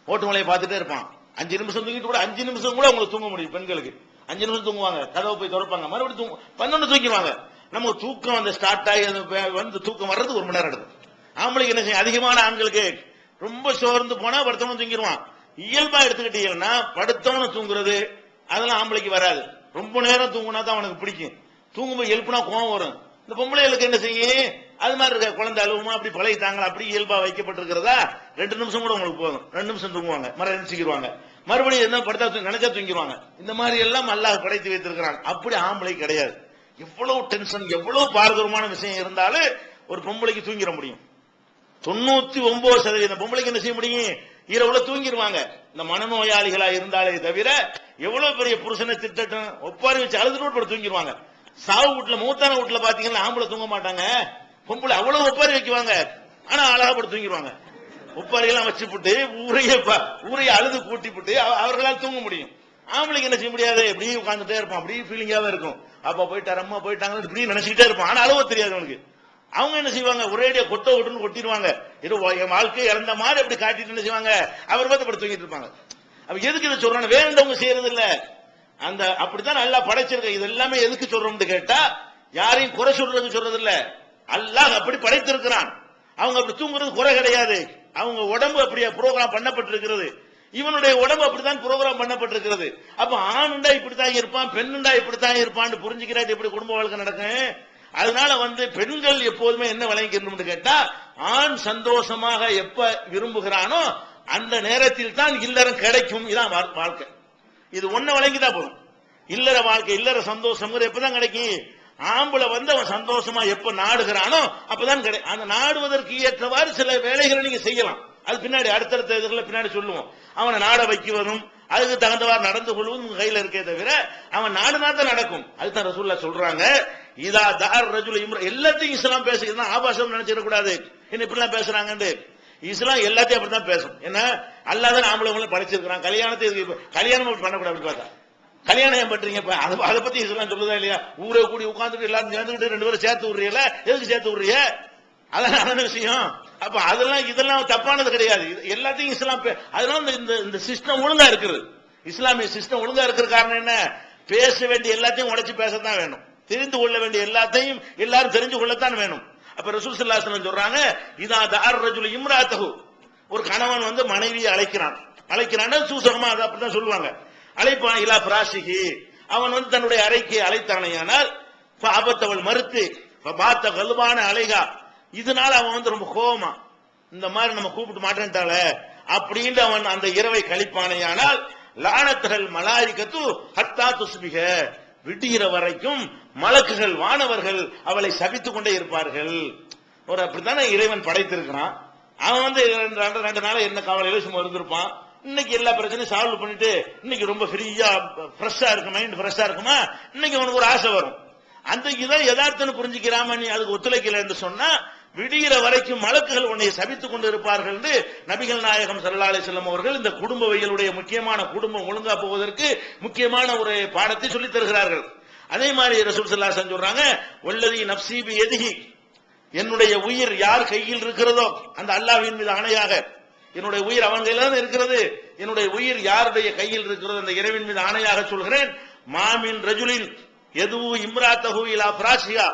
ஓட்டு மலையை பார்த்துட்டே இருப்பான். 5 நிமிஷம் தூங்கிட்டு கூட 5 நிமிஷம் கூட உங்களுக்கு தூங்க முடியும். பெண்களுக்கு 5 நிமிஷம் தூங்குவாங்க, கதவை போய் திறப்பாங்க, மறுபடியும் 11 தூங்கிடுவாங்க. நமக்கு தூக்கம் ஸ்டார்ட் ஆகி தூக்கம் வர்றது 1 மணி நேரம் எடுக்கும். ஆம்பளைக்கு என்ன செய்யும், அதிகமான ஆண்களுக்கு ரொம்ப சோர்ந்து போனா படுத்தவன தூங்கிடுவான். இயல்பா எடுத்துக்கிட்டீங்கன்னா படுத்தவன தூங்குறது அதெல்லாம் ஆம்பளைக்கு வராது. ரொம்ப நேரம் தூங்குனா தான் அவனுக்கு பிடிக்கும். தூங்கும்போது எழுப்புனா கோவம் வரும். இந்த பொம்பளைகளுக்கு என்ன செய்யும், அது மாதிரி இருக்க குழந்தை அழுவுமா அப்படி பழகிட்டாங்களா, அப்படி இயல்பா வைக்கப்பட்டிருக்கிறதா 2 நிமிஷம் கூட உங்களுக்கு போதும். 2 நிமிஷம் தூங்குவாங்க, நினைச்சுக்கிடுவாங்க, மறுபடியும் என்ன படுத்தா நினைச்சா தூங்கிடுவாங்க. இந்த மாதிரி எல்லாம் அல்லாஹ் படைத்து வைத்திருக்கிறாங்க. அப்படி ஆம்பளை கிடையாது. எவ்வளவு டென்ஷன் எவ்வளவு பாரதூரமான விஷயம் இருந்தாலும் ஒரு பொம்பளைக்கு தூங்கிட முடியும். 99% பொம்பளைக்கு என்ன செய்ய முடியும், இரவுல தூங்கிடுவாங்க. இந்த மனநோயாளிகளா இருந்தாலே தவிர எவ்வளவு பெரிய புருஷனை திட்டம் ஒப்பாரி வச்சு அழுதுட்டு போட்டு தூங்கிடுவாங்க. சாவு வீட்டுல மூத்தான வீட்டுல பாத்தீங்கன்னா ஆம்பளை தூங்க மாட்டாங்க, பொம்பளை அவ்வளவு ஒப்பாரி வைக்குவாங்க. ஆனா அழகா போட்டு தூங்கிடுவாங்க. ஒப்பாரி எல்லாம் வச்சு போட்டு ஊரைய அழுது கூட்டி போட்டு அவர்களால் தூங்க முடியும். ஆம்பளைக்கு என்ன செய்ய முடியாது, இப்படி உட்கார்ந்துட்டே இருப்பான், அப்படி ஃபீலிங்காவே இருக்கும். அப்பா போயிட்டாரு அம்மா போயிட்டாங்க இப்படி நினைச்சுக்கிட்டே இருப்பான். ஆனா அழுவ தெரியாது அவனுக்கு. அவங்க என்ன செய்வாங்க, ஒரேடியா கொட்டுன்னு கொட்டிடுவாங்க. என் வாழ்க்கை இறந்த மாதிரி அப்படி காட்டிட்டு என்ன செய்வாங்க, அவர் பார்த்து அப்படி தூங்கிட்டு இருப்பாங்க. அப்ப எதுக்கு இதை சொல்றாங்க, வேண்டவங்க செய்யறது இல்ல. அப்படித்தான் நல்லா படைச்சிருக்க. இது எல்லாமே எதுக்கு சொல்றோம்னு கேட்டா, யாரையும் குறை சொல்றதுக்கு சொல்றது இல்ல. அல்லாஹ் அப்படி படைத்திருக்கிறான். அவங்க அப்படி தூங்குறது குறை கிடையாது. அவங்க உடம்பு அப்படியே புரோகிராம் பண்ணப்பட்டிருக்கிறது. இவனுடைய உடம்பு அப்படித்தான் புரோகிராம் பண்ணப்பட்டிருக்கிறது. அப்ப ஆணுண்டா இப்படித்தான் இருப்பான், பெண்ணுண்டா இப்படித்தான் இருப்பான்னு புரிஞ்சுக்கிறாரு. எப்படி குடும்ப வாழ்க்கை நடக்கும். அதனால பெண்கள் எப்போதுமே என்ன விளங்கிக்கணும் கேட்டா, ஆண் சந்தோஷமாக எப்ப விரும்புகிறானோ அந்த நேரத்தில் தான் இல்லறம் கிடைக்கும். இதான் வாழ்க்கை. இது ஒன்ன விளங்கிதான் போதும். இல்லற வாழ்க்கை இல்லற சந்தோஷம் எப்பதான் கிடைக்கும், ஆம்பளை அவன் சந்தோஷமா எப்ப நாடுகிறானோ அப்பதான் கிடைக்கும். அந்த நாடுவதற்கு ஏற்றவாறு சில வேலைகளை நீங்க செய்யலாம். அது பின்னாடி அடுத்தடுத்த இதுகளை பின்னாடி சொல்லுவோம். அவனை நாட வைக்குவதும் அதுக்கு தகுந்தவாறு நடந்து கொள்வதும் கையில இருக்கே தவிர அவன் நாடுனா தான் நடக்கும். அதுதான் ரசூலுல்லாஹ் சொல்றாங்க, இதா தார் ரஜுல் இம்ரா. எல்லாத்தையும் இஸ்லாம் பேசுகிறதா ஆபாசம் நினைச்சிடக்கூடாது. என்ன இப்படிலாம் பேசுறாங்க, இஸ்லாம் எல்லாத்தையும் அப்படித்தான் பேசும். என்ன அல்லாஹ் தான் ஆம்பளை படைச்சிருக்கிறான். கல்யாணம் பண்ணக்கூடாது. அப்படி பார்த்தா கல்யாணம் ஏன் பண்றீங்க, அதை பத்தி இஸ்லாம் சொல்லுதா இல்லையா? ஊரை கூடி உட்கார்ந்துட்டு எல்லாரும் சேர்ந்துக்கிட்டு 2 பேரும் சேர்த்து விடுறீல, எதுக்கு சேர்த்து விடுறீங்க? அதான் விஷயம். அப்ப அதெல்லாம் இதெல்லாம் தப்பானது கிடையாது. எல்லாத்தையும் இஸ்லாம் அதனால இந்த சிஸ்டம் ஒழுங்கா இருக்குது. இஸ்லாமிய சிஸ்டம் ஒழுங்கா இருக்கிற காரணம் என்ன, பேச வேண்டிய எல்லாத்தையும் உடைச்சு பேசத்தான் வேணும். தெரிந்து கொள்ள வேண்டிய எல்லாத்தையும் எல்லாரும் தெரிஞ்சு கொள்ளத்தான் வேணும். அப்ப ரசூல் ஸல்லல்லாஹு அலைஹி வஸல்லம் சொல்றாங்க, இதா தார் ரஜுல் இம்ராத்தஹு. ஒரு கணவன் மனைவியை அழைக்கிறான் சூசகமா அதை அப்படிதான் சொல்லுவாங்க. அழைப்பான் இலா பிராஷிஹி. அவன் தன்னுடைய அறைக்கு அழைத்தானையானால் ஆபத்தவள் மறுத்து பாத்த கல்வான அலைகா. இதனால அவன் ரொம்ப கோபமா, இந்த மாதிரி நம்ம கூப்பிட்டு மாட்டேன்ட்டால அப்படின்னு அவன் அந்த இரவை கழிப்பானையானால் லானத்துகள் மலாயிகத்து ஹத்தா துஸ்பிக. விடுகிற வரைக்கும் மலக்குகள் வானவர்கள் அவளை சபித்துக் கொண்டே இருப்பார்கள். ஒரு அப்படித்தானே இறைவன் படைத்திருக்கிறான். அவன் 2 நாள என்ன கவலையில சும்மா இருந்திருப்பான். இன்னைக்கு எல்லா பிரச்சனையும் சால்வ் பண்ணிட்டு இன்னைக்கு ரொம்ப ஃப்ரீயா ஃப்ரெஷ்ஷா இருக்கு, மைண்ட் ஃப்ரெஷ்ஷா இருக்குமா, இன்னைக்கு அவனுக்கு ஒரு ஆசை வரும். அந்த இதை யதார்த்தம் புரிஞ்சுக்கிறாம நீ அதுக்கு ஒத்துழைக்கல என்று சொன்னா விடுகிற வரைக்கும் மலக்குகள் உன்னை சபித்துக் கொண்டு இருப்பார்கள் என்று நபிகள் நாயகம் ஸல்லல்லாஹு அலைஹி வஸல்லம் அவர்கள் இந்த குடும்பவியலுடைய முக்கியமான குடும்பம் ஒழுங்கா போவதற்கு முக்கியமான ஒரு பாடத்தை சொல்லித் தருகிறார்கள். அதே மாதிரி ரசூல் ஸல்லல்லாஹு அலைஹி வஸல்லம் சொல்றாங்க, வல்லதி நஃப்ஸி பியதிஹி. என்னுடைய உயிர் யார் கையில் இருக்கிறதோ அந்த அல்லாஹ்வின் மீது ஆணையாக, என்னுடைய உயிர் அவன் கையில தான் இருக்கிறது. என்னுடைய உயிர் யாருடைய கையில் இருக்கிறது அந்த இறைவன் மீது ஆணையாக சொல்கிறேன். மாமின் ரஜுலின் எதுவு இம்ராத்தஹு இலா ஃபிராஷியா.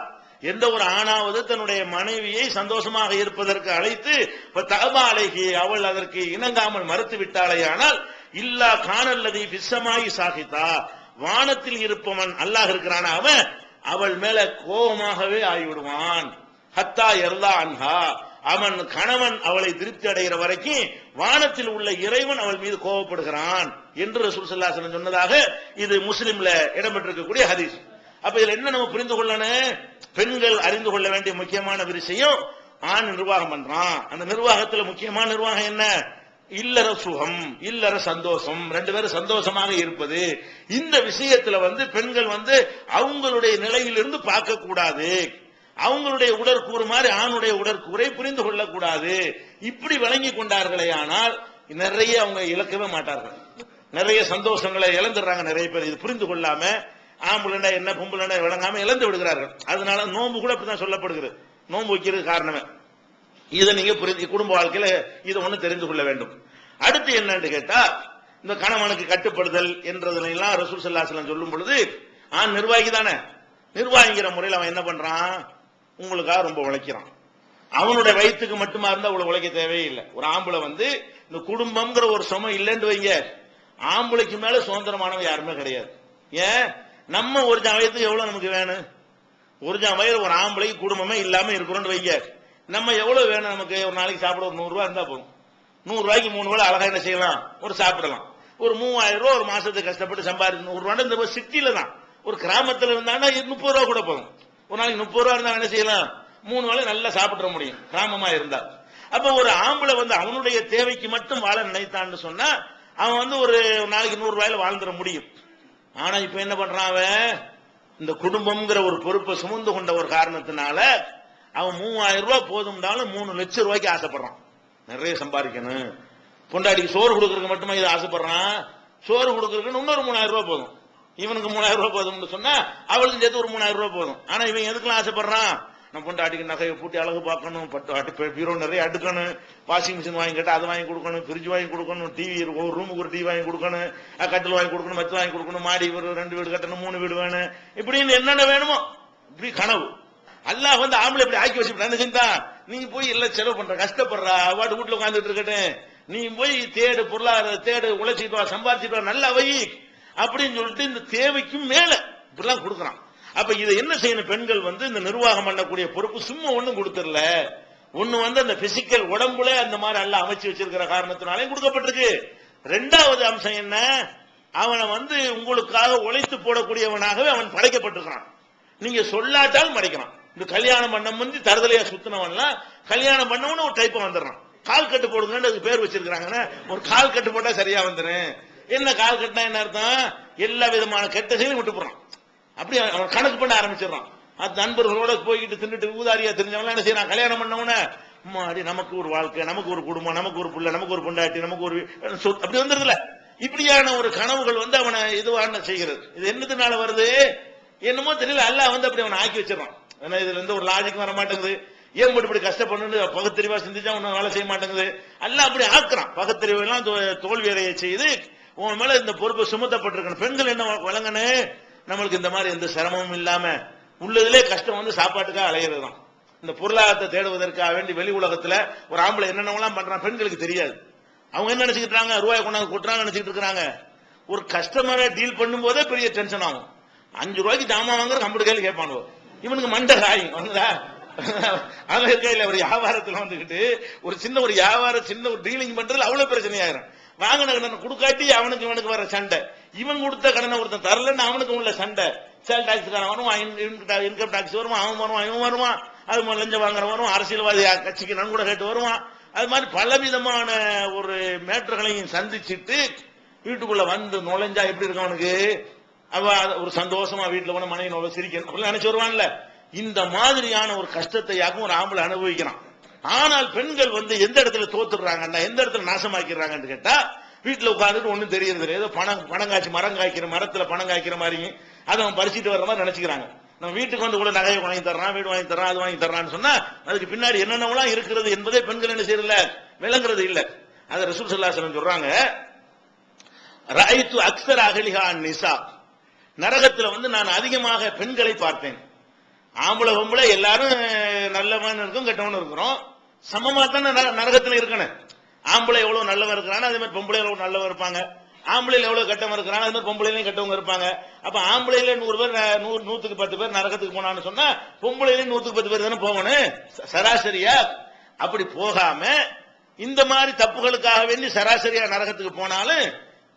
எந்த ஒரு ஆணாவது தன்னுடைய மனைவியை சந்தோஷமாக இருப்பதற்கு அழைத்து தகபாலைகி அவள் அதற்கு இணங்காமல் மறுத்து விட்டாளேயானால் இல்லா காணல்லதி பிசமாயி சாகிதா வானத்தில் இருப்பவன் அல்லாஹ் இருக்கிறான அவன் அவள் மேல கோபமாகவே ஆகிவிடுவான். ஹத்தா எர்லா அன்ஹா அவன் கணவன் அவளை திருப்தி அடைகிற வரைக்கும் வானத்தில் உள்ள இறைவன் அவள் மீது கோபப்படுகிறான் என்று ரசூல் ஸல்லல்லாஹு அலைஹி வஸல்லம் சொன்னதாக இது முஸ்லிம்ல இடம்பெற்றிருக்கக்கூடிய ஹதீஸ். அப்ப இதுல என்ன நம்ம புரிந்து கொள்ளணும்? பெண்கள் அறிந்து கொள்ள வேண்டிய முக்கியமான விஷயம், ஆண் நிர்வாகம் பண்றான், அந்த நிர்வாகத்துல முக்கியமான நிர்வாகம் என்ன? இல்லற சுகம், இல்லற சந்தோஷம், ரெண்டு பேரும் சந்தோஷமாக இருப்பது. இந்த விஷயத்துல பெண்கள் அவங்களுடைய நிலையிலிருந்து பார்க்க கூடாது, அவங்களுடைய உடற்கூறு மாதிரி ஆணுடைய உடற்கூரை புரிந்து கொள்ளக்கூடாது. இப்படி வழங்கி கொண்டார்களே ஆனால் நிறைய அவங்க இழக்கவே மாட்டார்கள், நிறைய சந்தோஷங்களை இழந்துடுறாங்க. நிறைய பேர் இது புரிந்து கொள்ளாம ஆம்புலண்டா என்ன பொம்புலண்டா விளங்காம இழந்து விடுகிறார்கள். அதனால நோன்பு கூட அப்படிதான் சொல்லப்படுகிறது. நோன்பு வைக்கிறது காரணமே இதை நீங்க குடும்ப வாழ்க்கையில இதை ஒண்ணு தெரிந்து கொள்ள வேண்டும். அடுத்து என்னன்னு கேட்டா, இந்த கணவனுக்கு கட்டுப்படுதல் என்றதெல்லாம் ரசூல் ஸல்லல்லாஹு அலைஹி வஸல்லம் சொல்லும் பொழுது, ஆண் நிர்வாகி தானே, நிர்வாகிங்கிற முறையில் அவன் என்ன பண்றான்? உங்களுக்காக ரொம்ப உழைக்கிறான். அவனுடைய வயிற்றுக்கு மட்டுமா இருந்தா அவ்வளவு உழைக்க தேவையில்லை. ஒரு ஆம்பளை இந்த குடும்பம்ங்கிற ஒரு சுமை இல்லைன்னு வைங்க, ஆம்பளைக்கு மேல சுதந்திரமானவன் யாருமே கிடையாது. ஏன்? நம்ம ஒரு வயதுக்கு எவ்வளவு நமக்கு வேணும்? ஒரு வயது ஒரு ஆம்பளைக்கு குடும்பமே இல்லாம இருக்கிறோம்னு வைங்க, நம்ம எவ்வளவு வேணும்? நமக்கு ஒரு நாளைக்கு சாப்பிட ஒரு 100 ரூபாய் இருந்தா போதும். 100 ரூபாய்க்கு 3 வேளை அழகா என்ன செய்யலாம்? ஒரு சாப்பிடலாம். ஒரு 3000 ரூபாய் ஒரு மாசத்துக்கு கஷ்டப்பட்டு சம்பாதிச்சு 100 ரூபாய் இந்த சிட்டில தான். ஒரு கிராமத்துல இருந்தானா 30 ரூபாய் கூட போதும். ஒரு நாளைக்கு 30 ரூபாய் இருந்தா என்ன செய்யலாம்? 3 வேளை நல்லா சாப்பிட முடியும் கிராமமா இருந்தா. அப்ப ஒரு ஆம்பளை அவனுடைய தேவைக்கு மட்டும் வாழ நினைத்தான்னு சொன்னா அவன் ஒரு நாளைக்கு 100 ரூபாயில வாழ்ந்துட முடியும். ஆனா இப்ப என்ன பண்றான்? அவன் இந்த குடும்பம்ங்கிற ஒரு பொறுப்பை சுமந்து கொண்ட ஒரு காரணத்தினால அவன் 3000 ரூபாய் போதும்னாலும் 3 லட்சம் ரூபாய்க்கு ஆசைப்படுறான். நிறைய சம்பாதிக்கணும், பொண்டாடிக்கு சோறு கொடுக்கறதுக்கு மட்டுமா இது ஆசைப்படுறான்? சோறு கொடுக்கறதுக்கு இன்னொரு 3000 ரூபாய் போதும். இவனுக்கு 3000 ரூபாய் போதும்னு சொன்னா அவளுக்கு சேர்த்து ஒரு 3000 ரூபாய் போதும். ஆனா இவன் எதுக்கெல்லாம் ஆசைப்படுறான்? நம்ம பொண்டாட்டிக்கு நகையை பூட்டி அழகு பார்க்கணும், பீரோ நிறைய அடுக்கணும், வாஷிங் மிஷின் வாங்கி கேட்டா அதை வாங்கி கொடுக்கணும், ஃப்ரிட்ஜ் வாங்கி கொடுக்கணும், டிவி ஒரு ரூமுக்கு ஒரு டிவி வாங்கி கொடுக்கணும், கட்டில் வாங்கி கொடுக்கணும், மெத்த வாங்கி கொடுக்கணும், மாடி ஒரு 2 வீடு கட்டணும், 3 வீடு வேணும், இப்படின்னு என்னென்ன வேணுமோ இப்படி கனவு. அல்லாஹ் ஆம்பளை இப்படி ஆக்கி வச்சுட்டா நீங்க போய் எல்லாம் செலவு பண்ற, கஷ்டப்படுறா, வாட்டு வீட்டுல உட்காந்துட்டு இருக்கட்டும், நீ போய் தேடு, பொருளாதார தேடு, உழைச்சிட்டு வா, சம்பாதிச்சிட்டு வா, நல்லா வை அப்படின்னு சொல்லிட்டு இந்த தேவைக்கும் மேல இப்படிலாம் கொடுக்குறான். அப்ப இதை என்ன செய்யணும்? பெண்கள் இந்த நிர்வாகம் பண்ணக்கூடிய பொறுப்பு சும்மா ஒண்ணும் கொடுத்துடல. ஒண்ணு அந்த பிசிக்கல் உடம்புல அந்த மாதிரி எல்லாம் அமைச்சு வச்சிருக்கிற காரணத்தினாலே கொடுக்கப்பட்டிருக்கு. 2வது அம்சம் என்ன? அவனை உங்களுக்காக உழைத்து போடக்கூடியவனாகவே அவன் படைக்கப்பட்டிருக்கிறான். நீங்க சொல்லாட்டால் மறைக்கிறான். இந்த கல்யாணம் பண்ண முந்தி தருதலையா சுத்தினவன்லாம் கல்யாணம் பண்ணவன ஒரு டைப் வந்துடுறான். கால் கட்டு போடுங்கன்னு அதுக்கு பேர் வச்சிருக்காங்கன்னா, ஒரு கால் கட்டு போட்டா சரியா வந்துடும். என்ன கால் கட்டினா என்ன அர்த்தம்? எல்லா விதமான கெட்ட செயலும் விட்டு போறான். அப்படி அவன் கணக்கு பண்ண ஆரம்பிச்சிடறான். அது நண்பர்களோட போய்கிட்டு தின்னுட்டு ஊதாரியா தெரிஞ்சவங்க என்ன செய்யறான்? கல்யாணம் பண்ணவன நமக்கு ஒரு வாழ்க்கை, நமக்கு ஒரு குடும்பம், நமக்கு ஒரு பிள்ளை, நமக்கு ஒரு பொண்டாட்டி, நமக்கு ஒரு அப்படி வந்துருதுல. இப்படியான ஒரு கனவுகள் அவனை இதுவான செய்கிறது. இது என்னதுனால வருது என்னமோ தெரியல. அல்லாஹ் அப்படி அவனை ஆக்கி வச்சிடறான். இதுல இருந்து ஒரு லாஜிக் வர மாட்டேங்குது. ஏன் இப்படி கஷ்டப்பட்டு பகுத்தறிவா சிந்திச்சா ஒன்னும் வேலை செய்ய மாட்டேங்குது. அல்லாஹ் அப்படி ஆக்குறான். பகுத்தறிவு எல்லாம் தோல்வியடைய செய்து உன் மேல இந்த பொறுப்பு சுமத்தப்பட்டிருக்கணும். பெண்கள் என்ன வழங்கணும்? நம்மளுக்கு இந்த மாதிரி எந்த சிரமமும் இல்லாம உள்ளதிலே கஷ்டம் சாப்பாட்டுக்காக அலையிறது தான். இந்த பொருளாதாரத்தை தேடுவதற்காக வேண்டி வெளி உலகத்துல ஒரு ஆம்பளை என்னென்னலாம் பண்றான் பெண்களுக்கு தெரியாது. அவங்க என்ன நினைச்சுக்கிட்டாங்க? ரூபாய் கொண்டாந்து கொட்டுறாங்க நினைச்சுட்டு இருக்காங்க. ஒரு கஸ்டமரை டீல் பண்ணும் போதே பெரிய டென்ஷன் ஆகும். 5 ரூபாய்க்கு ஜாமான் வாங்குற 50 கேள்வி கேட்பானுவோ. இவனுக்கு மண்டை காயும். அங்க இருக்க இல்ல ஒரு வியாபாரத்துல ஒரு சின்ன ஒரு வியாபாரம், சின்ன ஒரு டீலிங் பண்றதுல அவ்வளவு பிரச்சனை ஆயிரும். வாங்கின கடனை கொடுக்காட்டி அவனுக்கு இவனுக்கு வர சண்டை, இவன் கொடுத்த கடனை ஒருத்தன் தரலன்னு அவனுக்கு உள்ள சண்டை. சேல் டாக்ஸ்காரன் வருவான், இன்கம் டாக்ஸ் வருவான், அவன் வருவான், இவன் வருவான், அது லஞ்சம் வாங்குற வருவான், அரசியல்வாதி கட்சிக்கு நன்கூட கேட்டு வருவான். அது மாதிரி பலவிதமான ஒரு மேட்டர்களையும் சந்திச்சுட்டு வீட்டுக்குள்ள நுழைஞ்சா எப்படி இருக்கும் அவனுக்கு? அவ ஒரு சந்தோஷமா வீட்டுல போன மனைவி சிரிக்கணும் அப்படின்னு நினைச்சு வருவான்ல. இந்த மாதிரியான ஒரு கஷ்டத்தையாகவும் ஒரு ஆம்பளை அனுபவிக்கிறான். ஆனால் பெண்கள் எந்த இடத்துல தோத்துடுறாங்கன்னா, எந்த இடத்துல நாசமாக்கிறாங்கன்னு கேட்டா, வீட்டுல உட்கார்ந்துட்டு ஒண்ணும் தெரியறது ஏதோ பணம் காய்ச்சி மரம் காய்க்கிற மரத்துல பணம் காய்க்கிற மாதிரி அதை அவன் பறிச்சுட்டு வர்ற மாதிரி நினைச்சுக்கிறாங்க. நம்ம வீட்டுக்கு கூட நகையை வாங்கி தர்றான், வீடு வாங்கி தர்றான், அது வாங்கி தர்றான்னு சொன்னா அதுக்கு பின்னாடி என்னென்னலாம் இருக்கிறது என்பதே பெண்கள் என்ன செய்யறதில்ல, விளங்குறது இல்ல. அதை ரசூல் ஸல்லல்லாஹு அலைஹி வஸல்லம் சொல்றாங்க, ரஅய்து அக்ஸர அஹ்லிஹா நிசா, நரகத்துல நான் அதிகமாக பெண்களை பார்த்தேன். ஆம்பளை பொம்பளை எல்லாரும் நல்லவன் இருக்கும் கெட்டவன் இருக்கிறோம், சமமா தானே நரகத்துல இருக்கணும். ஆம்பளை எவ்வளவு நல்லவன் இருக்கிறான், அதே மாதிரி பொம்பளை எவ்வளவு நல்லவன் இருப்பாங்க. ஆம்பளையில எவ்வளவு கெட்டவன் இருக்கிறான், அது மாதிரி பொம்பளையிலையும் கெட்டவங்க இருப்பாங்க. அப்ப ஆம்பளையில 100 பேர் 100க்கு 10 பேர் நரகத்துக்கு போனான்னு சொன்னா பொம்பளையில 100க்கு 10 பேர் தானே போகணும் சராசரியா. அப்படி போகாம இந்த மாதிரி தப்புகளுக்காக வேண்டி சராசரியா நரகத்துக்கு போனாலும்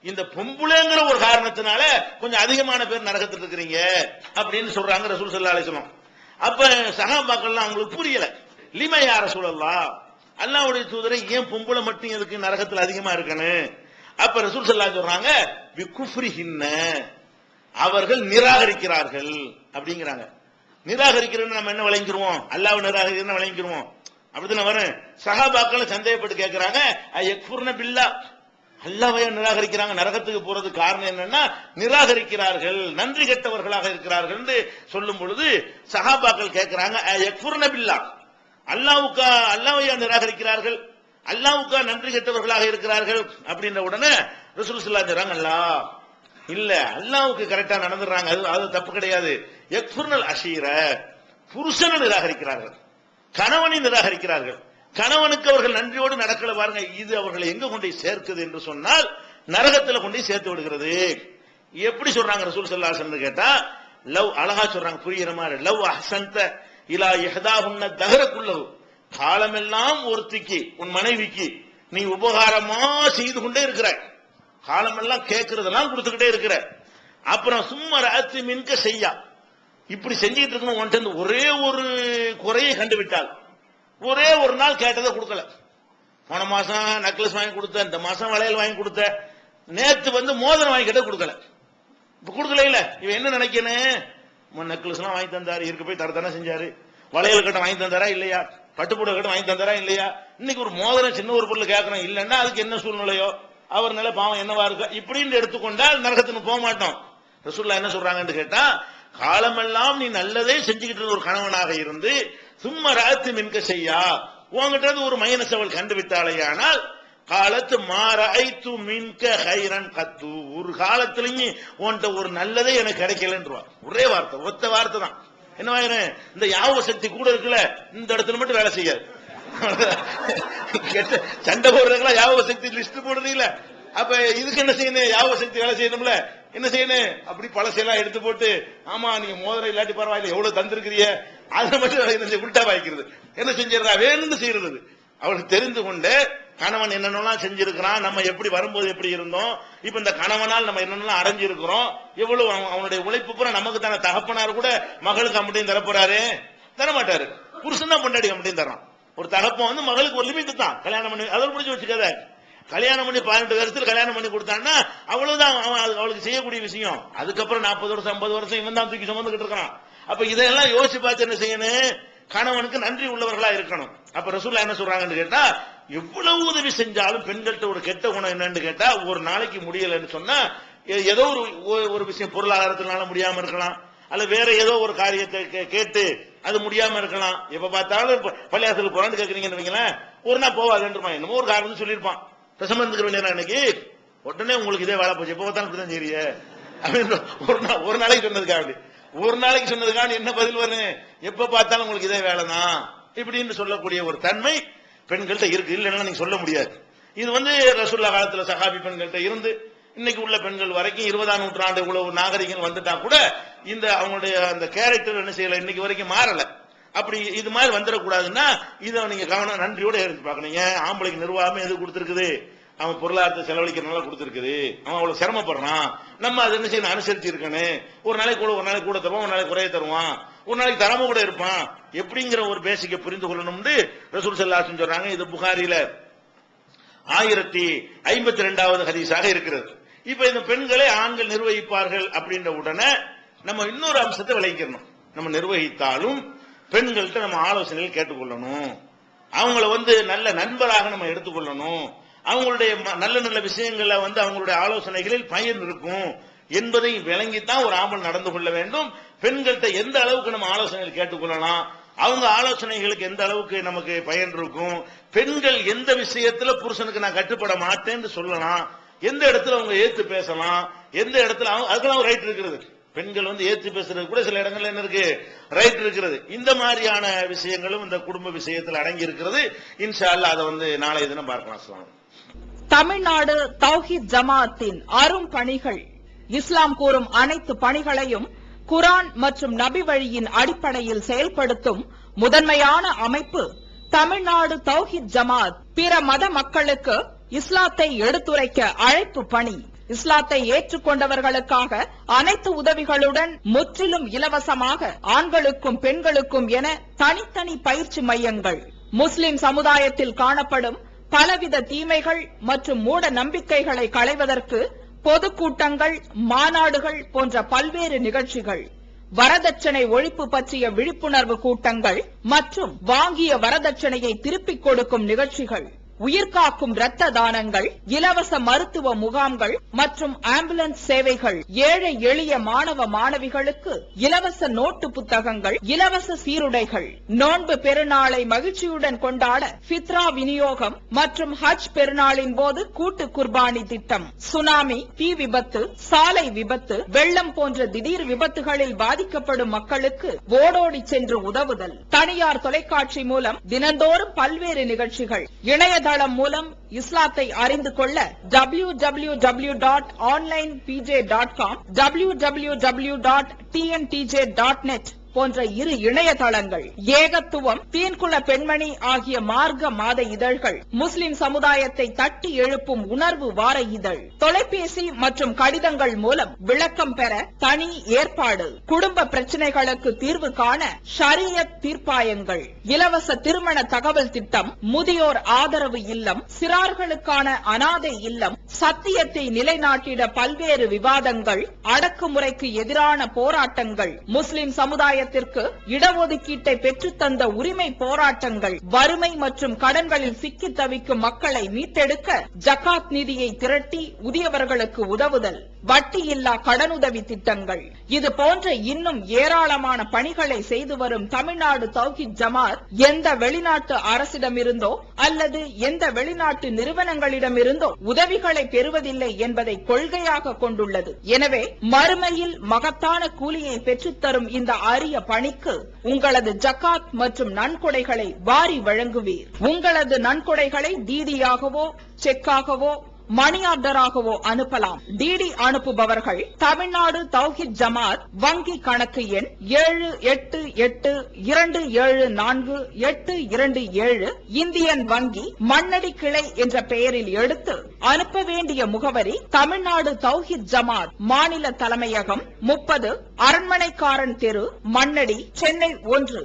இந்த பொம்பளைங்கிற ஒரு காரணத்தினால கொஞ்சம் அதிகமான பேர் நரகத்துக்கு இருக்கிறீங்க அப்படின்னு சொல்றாங்க ரசூல் ஸல்லல்லாஹு அலைஹி வஸல்லம். அப்ப சஹாபாக்கள்லாம் அவங்களுக்கு புரியல. லிமா யா ரசூலல்லாஹ், அல்லாஹ்வுடைய தூதரை ஏன் பொம்பளை மட்டும் எதுக்கு நரகத்துல அதிகமா இருக்கணும்? அப்ப ரசூல் ஸல்லல்லாஹு அலைஹி சொல்றாங்க பிகுஃப்ரிஹின்ன, அவர்கள் நிராகரிக்கிறார்கள் அப்படிங்கிறாங்க. நிராகரிக்கிறன்னு நம்ம என்ன விளங்கிடுவோம், அல்லாஹ்வை நிராகரிக்கிறன்னு விளங்கிடுவோம். அப்படித்தானே வரும். சஹாபாக்கள் சந்தேகப்பட்டு கேட்கிறாங்க யக்ஃபுர்ன பில்லாஹ், அல்லாஹ்வை நிராகரிக்கிறாங்க, நரகத்துக்கு போறது காரணம் என்னன்னா நிராகரிக்கிறார்கள், நன்றி கெட்டவர்களாக இருக்கிறார்கள் என்று சொல்லும் பொழுது சஹாபாக்கள் கேட்கிறாங்க யக்ஃபுர்ன பில்லாஹ், அல்லாஹ்வை நிராகரிக்கிறார்கள், அல்லாஹ்வுக்கு நன்றி கெட்டவர்களாக இருக்கிறார்கள் அப்படின்ற உடனே ரசூல் ஸல்லல்லாஹு அலைஹி வஸல்லம் அல்லாஹ் இல்ல, அல்லாஹ்வுக்கு கரெக்டா நடந்துறாங்க, அது தப்பு கிடையாது. யக்ஃபுர்னல் அஷீர, புருஷனை நிராகரிக்கிறார்கள், கணவனை நிராகரிக்கிறார்கள், கணவனுக்கு அவர்கள் நன்றியோடு நடக்கல பாருங்க, இது அவர்களை எங்க கொண்டு சேர்க்குது என்று சொன்னால் நரகத்தில் கொண்டு சேர்த்து விடுகிறது. எப்படி சொல்றாங்க ரசூல் ஸல்லல்லாஹு அலைஹி வஸல்லம் கேட்டா, லவ், அழகா சொல்றாங்க புரியுற மாதிரி, லவ் அஹ்சன்த இலா இஹ்தாஹுன்ன தஹரகுல்லஹு, காலமெல்லாம் ஒருத்திக்கு உன் மனைவிக்கு நீ உபகாரமா செய்து கொண்டே இருக்கிற, காலமெல்லாம் கேட்கறதெல்லாம் கொடுத்துக்கிட்டே இருக்கிற, அப்புறம் சும்மா ராத்தி மின்க செய்யா, இப்படி செஞ்சுட்டு இருக்கணும், உன்ட்டு ஒரே ஒரு குறையை கண்டுவிட்டால், ஒரே ஒரு நாள் கேட்டதை கொடுக்கல, போன மாசம் நக்லஸ் வாங்கி கொடுத்த, இந்த மாசம் வளையல் வாங்கி கொடுத்த, நேத்து வந்து மோதிரம் வாங்கி கேட்ட கொடுக்கல, இப்ப கொடுக்கல இல்ல, இவன் என்ன நினைக்கணும், நெக்லஸ் எல்லாம் வாங்கி தந்தாரு, இருக்க போய் தரத்தானே செஞ்சாரு, வளையல் கட்ட வாங்கி தந்தாரா இல்லையா, பட்டுப்புடவை கட்ட வாங்கி தந்தாரா இல்லையா, இன்னைக்கு ஒரு மோதிரம் சின்ன ஒரு பொருள் கேட்கறோம், இல்லன்னா அதுக்கு என்ன சூழ்நிலையோ அவர் நிலை பாவம் என்னவா இருக்கு இப்படின்னு எடுத்துக்கொண்டால் நரகத்துக்கு போக மாட்டோம். ரசூலுல்லாஹ் என்ன சொல்றாங்கன்னு கேட்டா, காலமெல்லாம் நீ நல்லதே செஞ்சுக்கிட்டு ஒரு கணவனாக இருந்து சும்மா ராத்து மின்க செய்யா, உங்ககிட்ட ஒரு மைனஸ் அவள் கண்டுவிட்டாலேயானால் காலத்து மாறாய்த்து மின்க ஹைரன் கத்து, ஒரு காலத்திலையும் உன்கிட்ட ஒரு நல்லதே எனக்கு கிடைக்கலன்றா, ஒரே வார்த்தை, ஒத்த வார்த்தை தான். என்னவாயிரும், இந்த ஞாபக சக்தி கூட இருக்குல்ல, இந்த இடத்துல மட்டும் வேலை செய்யாது, சண்டை போடுறதுக்கெல்லாம் ஞாபக சக்தி லிஸ்ட் போடுறீங்களா, அப்ப இதுக்கு என்ன செய்யணும், ஞாபக சக்தி வேலை செய்யணும்ல, என்ன செய்யணும், அப்படி பழசெல்லாம் எடுத்து போட்டு, ஆமா நீங்க மோதிரம் இல்லாட்டி பரவாயில்ல எவ்வளவு தந்திருக்கிறீங்க, அதை மட்டும் உள்டா வாய்க்கிறது, என்ன செஞ்சிடறா வேணும்னு செய்யறது. அவளுக்கு தெரிந்து கொண்டு கணவன் என்னென்னலாம் செஞ்சிருக்கிறான், நம்ம எப்படி வரும்போது எப்படி இருந்தோம், இப்ப இந்த கணவனால் நம்ம என்னென்னலாம் அடைஞ்சிருக்கிறோம், எவ்வளவு அவனுடைய உழைப்பு பூரா நமக்கு தானே, தகப்பனார் கூட மகளுக்கு அம்மட்டையும் தரப்போறாரு, தரமாட்டாரு, புருஷன் தான் பொண்டாடி அம்மட்டையும் தரான். ஒரு தகப்பன் வந்து மகளுக்கு ஒரு லிமிட் தான், கல்யாணம் பண்ணி அதோட முடிச்சு வச்சுக்காத, கல்யாணம் பண்ணி 18 வருஷத்துல கல்யாணம் பண்ணி கொடுத்தான்னா அவ்வளவுதான் அவளுக்கு செய்யக்கூடிய விஷயம். அதுக்கப்புறம் 40 வருஷம் 50 வருஷம் இவன் தான் தூக்கி சுமந்துகிட்டு இருக்கான். அப்ப இதெல்லாம் யோசிச்சு பார்த்து என்ன செய்யணும், கணவனுக்கு நன்றி உள்ளவர்களா இருக்கணும். அப்ப ரசூலுல்லாஹ் என்ன சொல்றாங்கன்னு கேட்டா, எவ்வளவு உதவி செஞ்சாலும் பெண்கள்கிட்ட ஒரு கெட்ட குணம் என்னன்னு கேட்டா, ஒரு நாளைக்கு முடியலன்னு சொன்னா ஏதோ ஒரு விஷயம் பொருளாதாரத்தினால முடியாம இருக்கலாம், அல்ல வேற ஏதோ ஒரு காரியத்தை கேட்டு அது முடியாம இருக்கலாம். எப்ப பார்த்தாலும் பள்ளியாசலுக்கு போறான்னு கேட்கறீங்கன்னு வைங்களேன், ஒரு நாள் போவாதுன்றமா என்னமோ ஒரு காரணம் சொல்லியிருப்பான், பிரசமம் இருந்துக்க வேண்டிய அன்னைக்கு உடனே உங்களுக்கு இதே வேலை போச்சு, எப்ப பார்த்தாலும் இப்படிதான் செய்ய அப்படின்னு ஒரு நாளைக்கு சொன்னதுக்காக, ஒரு நாளைக்கு சொன்னதுக்காக என்ன பதில் வரும், எப்ப பார்த்தாலும் உங்களுக்கு இதே வேலை தான் இப்படின்னு சொல்லக்கூடிய ஒரு தன்மை பெண்கள்கிட்ட இருக்கு, இல்லைன்னா நீங்க சொல்ல முடியாது. இது வந்து ரசூலுல்லாஹ் காலத்துல சஹாபி பெண்கள்கிட்ட இருந்து இன்னைக்கு உள்ள பெண்கள் வரைக்கும் 20ஆம் நூற்றாண்டு இவ்வளவு நாகரிகம் வந்துட்டா கூட இந்த அவங்களுடைய அந்த கேரக்டர் என்ன செய்யல, இன்னைக்கு வரைக்கும் மாறல. அப்படி இது மாதிரி வந்துடக்கூடாதுன்னா இதை நீங்க கவனம் நன்றியோட எடுத்து பார்க்கணும். ஏன் ஆம்பளைக்கு நிர்வாகமே எது கொடுத்திருக்குது, அவன் பொருளாதாரத்தை செலவழிக்கிறனால கொடுத்திருக்குது, அவன் அவ்வளவு சிரமப்படுறான், நம்ம அதை என்ன செய்யணும், அனுசரிச்சு இருக்கணும். ஒரு நாளைக்கு கூட தருவான், ஒரு நாளைக்கு குறைய தருவான், ஒரு நாளைக்கு தராம கூட இருப்பான், எப்படிங்கிற ஒரு பேசிக்க புரிந்து கொள்ளணும்னு ரசூல் ஸல்லல்லாஹு அலைஹி வஸல்லம் சொல்றாங்க. இது புகாரில 1052வது ஹதீஸாக இருக்கிறது. இப்ப இந்த பெண்களை ஆண்கள் நிர்வகிப்பார்கள் அப்படின்ற உடனே நம்ம இன்னொரு அம்சத்தை விளங்கிக்கணும். நம்ம நிர்வகித்தாலும் பெண்கள்கிட்ட நம்ம ஆலோசனைகள் கேட்டுக்கொள்ளணும், அவங்கள வந்து நல்ல நண்பராக நம்ம எடுத்துக்கொள்ளணும், அவங்களுடைய நல்ல நல்ல விஷயங்கள்ல வந்து அவங்களுடைய ஆலோசனைகளில் பயன் இருக்கும் என்பதை விளங்கித்தான் ஒரு ஆம்பளை நடந்து கொள்ள வேண்டும். பெண்கள்கிட்ட எந்த அளவுக்கு நம்ம ஆலோசனைகள் கேட்டுக்கொள்ளலாம், அவங்க ஆலோசனைகளுக்கு எந்த அளவுக்கு நமக்கு பயன் இருக்கும், பெண்கள் எந்த விஷயத்துல புருஷனுக்கு நான் கட்டுப்பட மாட்டேன்னு சொல்லலாம், எந்த இடத்துல அவங்க ஏத்து பேசலாம், எந்த இடத்துல அதுக்கெல்லாம் ரைட் இருக்கிறது. பெண்கள் வந்து ஏத்து பேசுறது கூட சில இடங்கள்ல என்ன இருக்கு, ரைட் இருக்கிறது. இந்த மாதிரியான விஷயங்களும் இந்த குடும்ப விஷயத்தில் அடங்கி இருக்கிறது. இன்ஷா அல்லாஹ் அதை வந்து நாளைய தினம் பார்க்கலாம். தமிழ்நாடு தௌஹீத் ஜமாஅத்தின் அரும் பணிகள். இஸ்லாம் கூறும் அனைத்து பணிகளையும் குர்ஆன் மற்றும் நபி வழியின் அடிப்படையில் செயல்படுத்தும் முதன்மையான அமைப்பு தமிழ்நாடு தௌஹீத் ஜமாஅத். பிற மத மக்களுக்கு இஸ்லாத்தை எடுத்துரைக்க அழைப்பு பணி. இஸ்லாத்தை ஏற்றுக்கொண்டவர்களுக்காக அனைத்து உதவிகளுடன் முற்றிலும் இலவசமாக ஆண்களுக்கும் பெண்களுக்கும் என தனித்தனி பயிற்சி மையங்கள். முஸ்லிம் சமுதாயத்தில் காணப்படும் பலவித தீமைகள் மற்றும் மூட நம்பிக்கைகளை களைவதற்கு பொதுக்கூட்டங்கள், மாநாடுகள் போன்ற பல்வேறு நிகழ்ச்சிகள், வரதட்சணை ஒழிப்பு பற்றிய விழிப்புணர்வு கூட்டங்கள் மற்றும் வாங்கிய வரதட்சணையை திருப்பிக் கொடுக்கும் நிகழ்ச்சிகள், உயிர்காக்கும் இரத்த தானங்கள், இலவச மருத்துவ முகாம்கள் மற்றும் ஆம்புலன்ஸ் சேவைகள், ஏழை எளிய மாணவ மாணவிகளுக்கு இலவச நோட்டு புத்தகங்கள், இலவச சீருடைகள், நோன்பு பெருநாளை மகிழ்ச்சியுடன் கொண்டாட ஃபித்ரா விநியோகம் மற்றும் ஹஜ் பெருநாளின் போது கூட்டு குர்பானி திட்டம், சுனாமி, தீ விபத்து, சாலை விபத்து, வெள்ளம் போன்ற திடீர் விபத்துகளில் பாதிக்கப்படும் மக்களுக்கு ஓடோடி சென்று உதவுதல், தனியார் தொலைக்காட்சி மூலம் தினந்தோறும் பல்வேறு நிகழ்ச்சிகள், இணையதளம் மூலம் இஸ்லாத்தை அறிந்து கொள்ள www.onlinepj.com, www.tntj.net போன்ற இரு இணையதளங்கள், ஏகத்துவம், தீன்குல பெண்மணி ஆகிய மார்க்க மாத இதழ்கள், முஸ்லிம் சமுதாயத்தை தட்டி எழுப்பும் உணர்வு வார இதழ், தொலைபேசி மற்றும் கடிதங்கள் மூலம் விளக்கம் பெற தனி ஏற்பாடு, குடும்ப பிரச்சினைகளுக்கு தீர்வு காண ஷரியத் தீர்ப்பாயங்கள், இலவச திருமண தகவல் திட்டம், முதியோர் ஆதரவு இல்லம், சிறார்களுக்கான அனாதை இல்லம், சத்தியத்தை நிலைநாட்டிட பல்வேறு விவாதங்கள், அடக்குமுறைக்கு எதிரான போராட்டங்கள், முஸ்லிம் சமுதாய இடஒதுக்கீட்டை பெற்றுத்தந்த உரிமை போராட்டங்கள், வறுமை மற்றும் கடன்களில் சிக்கி தவிக்கும் மக்களை மீட்டெடுக்க ஜகாத் நிதியை திரட்டி உரியவர்களுக்கு உதவுதல், வட்டியில்லா கடனுதவி திட்டங்கள், இது போன்ற இன்னும் ஏராளமான பணிகளை செய்து வரும் தமிழ்நாடு தௌஹீத் ஜமாஅத் எந்த வெளிநாட்டு அரசிடமிருந்தோ அல்லது எந்த வெளிநாட்டு நிறுவனங்களிடமிருந்தோ உதவிகளை பெறுவதில்லை என்பதை கொள்கையாக கொண்டுள்ளது. எனவே மறுமையில் மகத்தான கூலியை பெற்றுத்தரும் இந்த அரிய பணிக்கு உங்களது ஜகாத் மற்றும் நன்கொடைகளை வாரி வழங்குவீர். உங்களது நன்கொடைகளை டிடியாகவோ செக்காகவோ மணி ஆர்டராகவோ அனுப்பலாம். டிடி அனுப்புபவர்கள் தமிழ்நாடு தௌஹீத் ஜமாஅத், வங்கி கணக்கு எண் 7882748827, இந்தியன் வங்கி, மண்ணடி கிளை என்ற பெயரில் எடுத்து அனுப்ப வேண்டிய முகவரி தமிழ்நாடு தௌஹீத் ஜமாஅத், மாநில தலைமையகம் 30 அரண்மனைக்காரன் தெரு, மண்ணடி, சென்னை 1.